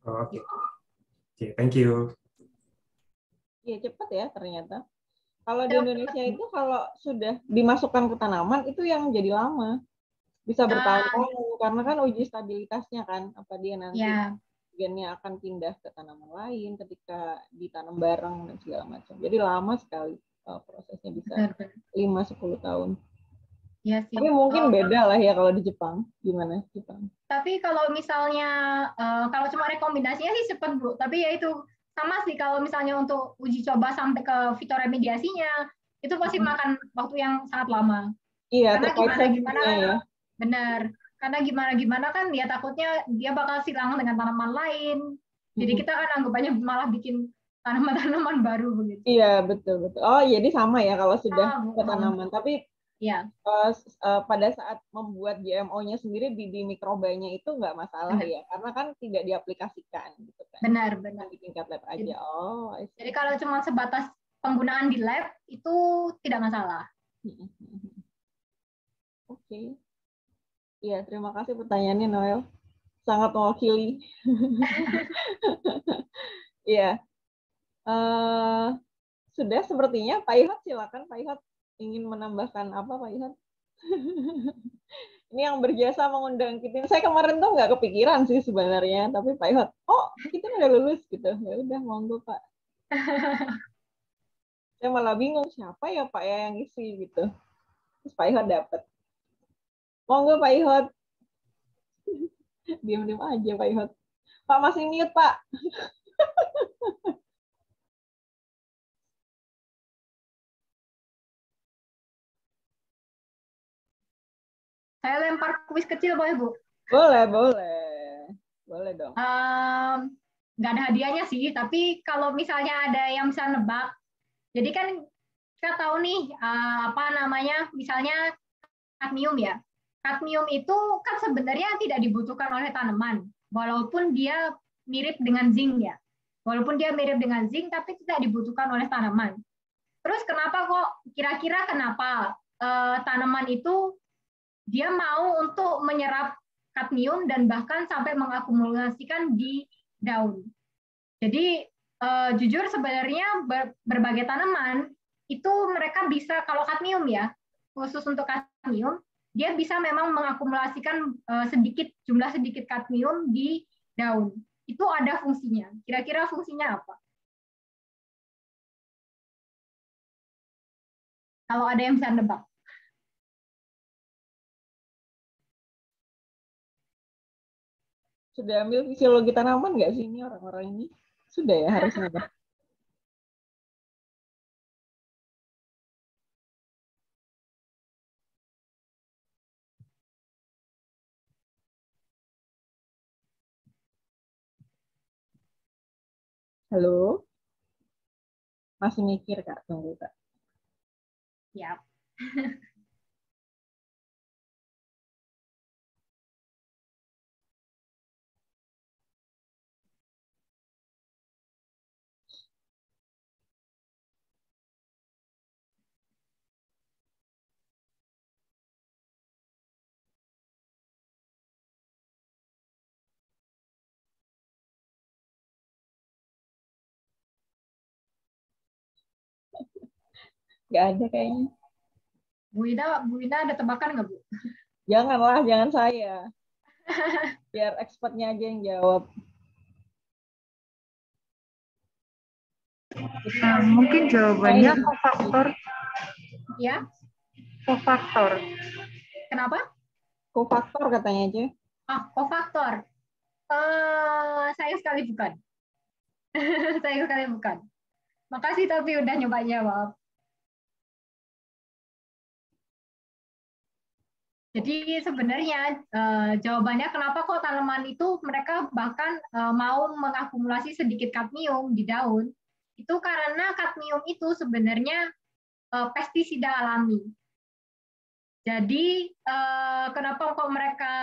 oke. Oke, thank you. Iya cepat ya ternyata. Kalau di Indonesia itu kalau sudah dimasukkan ke tanaman itu yang jadi lama. Bisa bertahun-tahun karena kan uji stabilitasnya kan apa dia nanti gennya akan pindah ke tanaman lain ketika ditanam bareng dan segala macam. Jadi lama sekali prosesnya bisa 5-10 tahun. Ya sih. Tapi mungkin beda lah ya kalau di Jepang. Gimana Jepang? Tapi kalau misalnya kalau cuma rekomendasinya sih cepat Bu. Tapi ya itu sama sih kalau misalnya untuk uji coba sampai ke fitoremediasinya itu pasti makan waktu yang sangat lama. Iya, karena gimana kan ya. benar. Karena gimana kan dia takutnya dia bakal silang dengan tanaman lain. Jadi kita kan anggapannya malah bikin tanaman-tanaman baru begitu. Iya, betul. Oh, jadi sama ya kalau sudah ke tanaman. Tapi ya. Pada saat membuat GMO-nya sendiri di mikrobanya itu nggak masalah ya, karena kan tidak diaplikasikan gitu kan. Benar. Di tingkat lab aja. Jadi kalau cuma sebatas penggunaan di lab itu tidak masalah. Oke. Iya, terima kasih pertanyaannya Noel. Sangat mewakili. Iya. Sudah sepertinya Pak Ihot, silakan Pak Ihot ingin menambahkan apa Pak Ihot? Ini yang berjasa mengundang kita. Saya kemarin tuh nggak kepikiran sih sebenarnya, tapi Pak Ihot, kita udah lulus gitu. Ya udah monggo Pak. Saya malah bingung siapa ya Pak ya yang isi gitu. Terus Pak Ihot dapat. Monggo Pak Ihot. Diam-diam aja Pak Ihot. Pak masih mute Pak. Saya lempar kuis kecil boleh Bu? Boleh dong. Nggak ada hadiahnya sih, tapi kalau misalnya ada yang bisa nebak, jadi kan kita tahu nih apa namanya, misalnya kadmium ya. Kadmium itu kan sebenarnya tidak dibutuhkan oleh tanaman, walaupun dia mirip dengan zinc ya. Walaupun dia mirip dengan zinc, tapi tidak dibutuhkan oleh tanaman. Terus kenapa kok, kira-kira kenapa tanaman itu dia mau untuk menyerap kadmium dan bahkan sampai mengakumulasikan di daun. Jadi jujur sebenarnya berbagai tanaman itu mereka bisa, kalau kadmium ya, khusus untuk kadmium, dia bisa memang mengakumulasikan jumlah sedikit kadmium di daun. Itu ada fungsinya. Kira-kira fungsinya apa? Kalau ada yang bisa nebak. Sudah ambil fisiologi tanaman nggak sih ini orang-orang ini? Sudah ya harusnya. Halo? Masih mikir Kak, tunggu Kak. Ya. Nggak ada kayaknya. Bu Ina ada tebakan nggak, Bu? Janganlah, jangan saya. Biar expertnya aja yang jawab. Mungkin jawabannya kofaktor. Ya. Kofaktor. Kenapa? Kofaktor katanya aja. Kofaktor. Saya sekali bukan. Saya sekali bukan. Makasih tapi udah nyoba jawab. Jadi sebenarnya jawabannya kenapa kok tanaman itu mereka bahkan mau mengakumulasi sedikit kadmium di daun, itu karena kadmium itu sebenarnya pestisida alami. Jadi kenapa kok mereka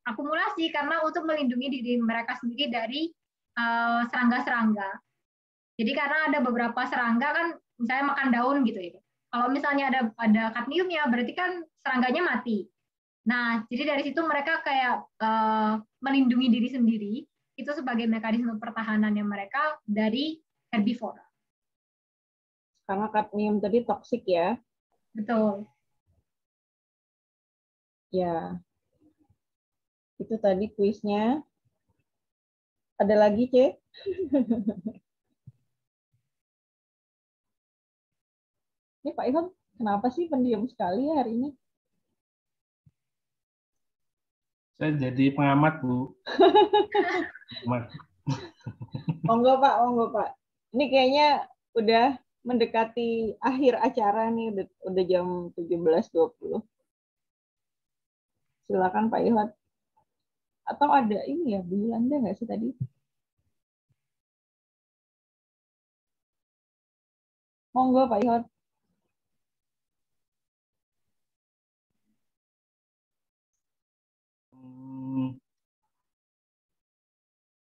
akumulasi? Karena untuk melindungi diri mereka sendiri dari serangga-serangga. Jadi karena ada beberapa serangga kan misalnya makan daun gitu ya. Kalau misalnya ada kadmiumnya, berarti kan serangganya mati. Nah, jadi dari situ mereka kayak melindungi diri sendiri, itu sebagai mekanisme pertahanannya mereka dari herbivora. Karena kadmium tadi toksik ya. Betul. Ya. Itu tadi kuisnya. Ada lagi, C? Ini Pak Ilham, kenapa sih pendiam sekali hari ini? Saya jadi pengamat, Bu. Monggo Pak, monggo Pak. Ini kayaknya udah mendekati akhir acara nih, udah jam 17.20. Silakan Pak Ilham. Atau ada ini ya, Bu Yolanda nggak sih tadi? Monggo Pak Ilham.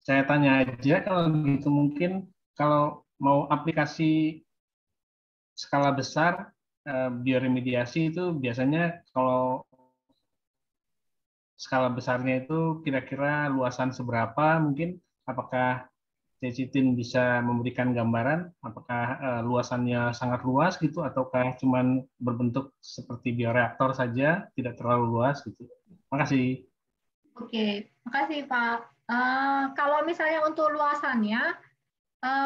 Saya tanya aja kalau gitu, mungkin kalau mau aplikasi skala besar bioremediasi itu biasanya kalau skala besarnya itu kira-kira luasan seberapa, mungkin apakah Cecitin bisa memberikan gambaran apakah luasannya sangat luas gitu ataukah cuman berbentuk seperti bioreaktor saja, tidak terlalu luas gitu. Makasih. Oke, makasih Pak. Kalau misalnya untuk luasannya,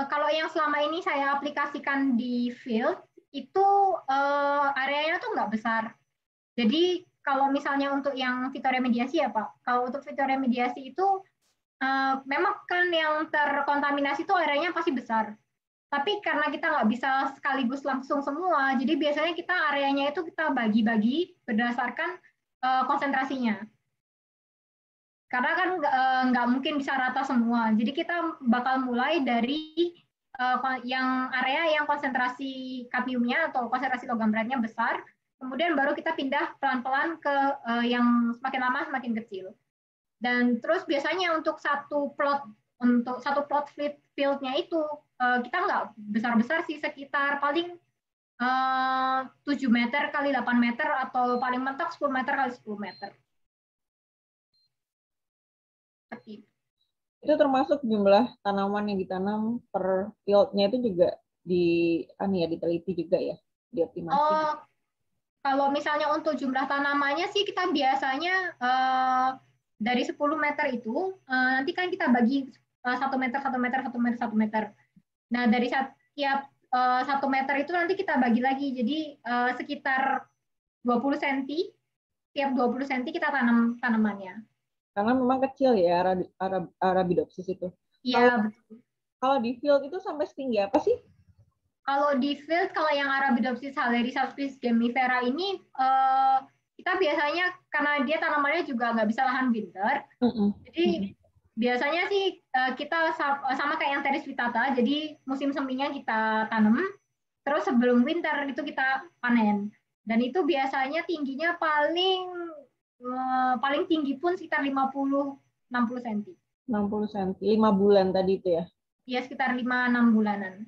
kalau yang selama ini saya aplikasikan di field, itu areanya tuh nggak besar. Jadi kalau misalnya untuk yang fitoremediasi ya Pak, kalau untuk fitoremediasi itu memang kan yang terkontaminasi itu areanya pasti besar. Tapi karena kita nggak bisa sekaligus langsung semua, jadi biasanya kita areanya itu kita bagi-bagi berdasarkan konsentrasinya. Karena kan nggak mungkin bisa rata semua. Jadi kita bakal mulai dari yang area yang konsentrasi kadmiumnya atau konsentrasi logam beratnya besar, kemudian baru kita pindah pelan-pelan ke yang semakin lama semakin kecil. Dan terus biasanya untuk satu plot field-nya itu kita nggak besar-besar sih, sekitar paling 7 meter kali 8 meter atau paling mentok 10 meter kali 10 meter. Itu termasuk jumlah tanaman yang ditanam per fieldnya itu juga diteliti juga ya, dioptimasi. Kalau misalnya untuk jumlah tanamannya sih kita biasanya dari 10 meter itu nanti kan kita bagi 1 meter, 1 meter, 1 meter, 1 meter. Nah dari setiap 1 meter itu nanti kita bagi lagi, jadi sekitar 20 cm, tiap 20 cm kita tanam tanamannya. Karena memang kecil ya Arabidopsis itu. Iya, betul. Kalau di field itu sampai setinggi apa sih? Kalau di field, kalau yang Arabidopsis haleri subspecies gemifera ini, kita biasanya karena dia tanamannya juga nggak bisa lahan winter, jadi biasanya sih kita sama kayak yang Teris vittata, jadi musim seminya kita tanam, terus sebelum winter itu kita panen. Dan itu biasanya tingginya paling tinggi pun sekitar 50-60 cm. 60 cm, 5 bulan tadi itu ya? Iya, sekitar 5-6 bulanan.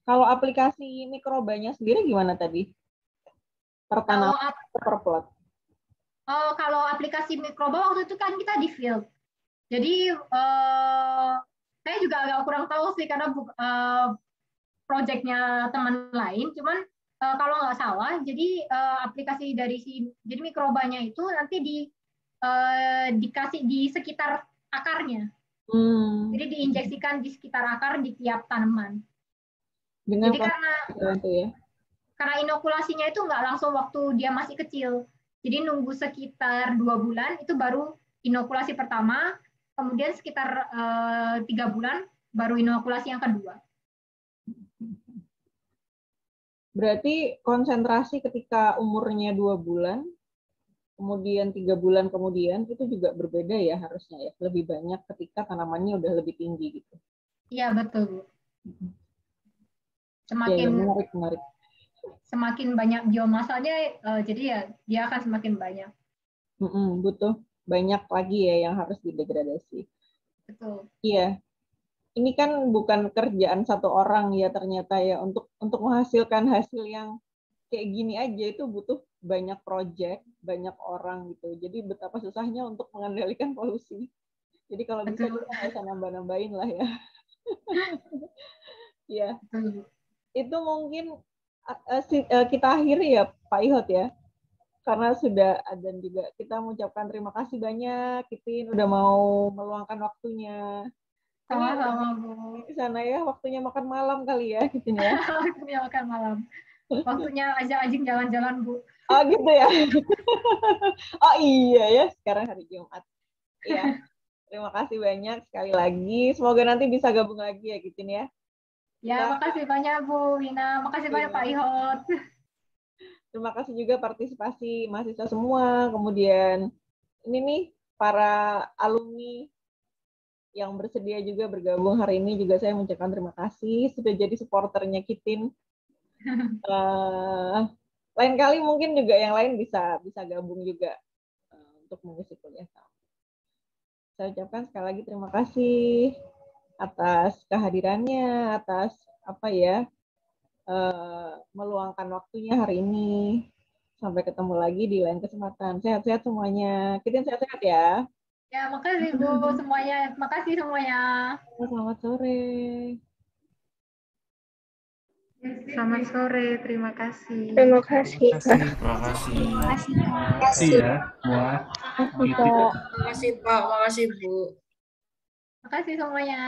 Kalau aplikasi mikrobanya sendiri gimana tadi? Per tanaman, per plot? Kalau aplikasi mikroba waktu itu kan kita di field. Jadi saya juga agak kurang tahu sih karena proyeknya teman lain, cuman kalau nggak salah, jadi aplikasi dari jadi mikrobanya itu nanti dikasih di sekitar akarnya. Jadi diinjeksikan di sekitar akar di tiap tanaman. Jadi karena inokulasinya itu nggak langsung waktu dia masih kecil. Jadi nunggu sekitar 2 bulan itu baru inokulasi pertama, kemudian sekitar 3 bulan baru inokulasi yang kedua. Berarti konsentrasi ketika umurnya 2 bulan, kemudian 3 bulan kemudian itu juga berbeda ya harusnya ya, lebih banyak ketika tanamannya udah lebih tinggi gitu. Iya betul. Semakin menarik. Semakin banyak biomasanya, jadi ya dia akan semakin banyak. Butuh banyak lagi ya yang harus didegradasi. Betul. Iya. Ini kan bukan kerjaan satu orang ya ternyata ya, untuk menghasilkan hasil yang kayak gini aja itu butuh banyak proyek, banyak orang gitu. Jadi betapa susahnya untuk mengendalikan polusi. Jadi kalau bisa kita nggak usah nambah-nambahin lah ya. Ya. Itu mungkin kita akhiri ya Pak Ihot ya. Karena sudah adzan juga. Kita mengucapkan terima kasih banyak Kitin udah mau meluangkan waktunya. Sama-sama, Bu. Di sana ya, waktunya makan malam kali ya, gitu ya. Waktunya makan malam. Waktunya ajak-ajak jalan-jalan, Bu. Oh, gitu ya. Oh iya ya, sekarang hari Jumat. Iya. Terima kasih banyak sekali lagi. Semoga nanti bisa gabung lagi ya, Kitin ya. Ya, makasih banyak, Bu Wina. Makasih banyak, Pak Ihot. Terima kasih juga partisipasi mahasiswa semua. Kemudian ini nih, para alumni yang bersedia juga bergabung hari ini juga saya mengucapkan terima kasih sudah jadi supporternya Kitin. Lain kali mungkin juga yang lain bisa gabung juga untuk mengisi kuliah. Saya ucapkan sekali lagi terima kasih atas kehadirannya, atas meluangkan waktunya hari ini. Sampai ketemu lagi di lain kesempatan. Sehat-sehat semuanya. Kitin sehat-sehat ya. Ya, makasih Bu semuanya. Makasih semuanya. Selamat sore. Selamat sore, terima kasih. Terima kasih. Terima kasih. Terima kasih ya semua. Terima kasih Pak, terima kasih Bu. Makasih semuanya.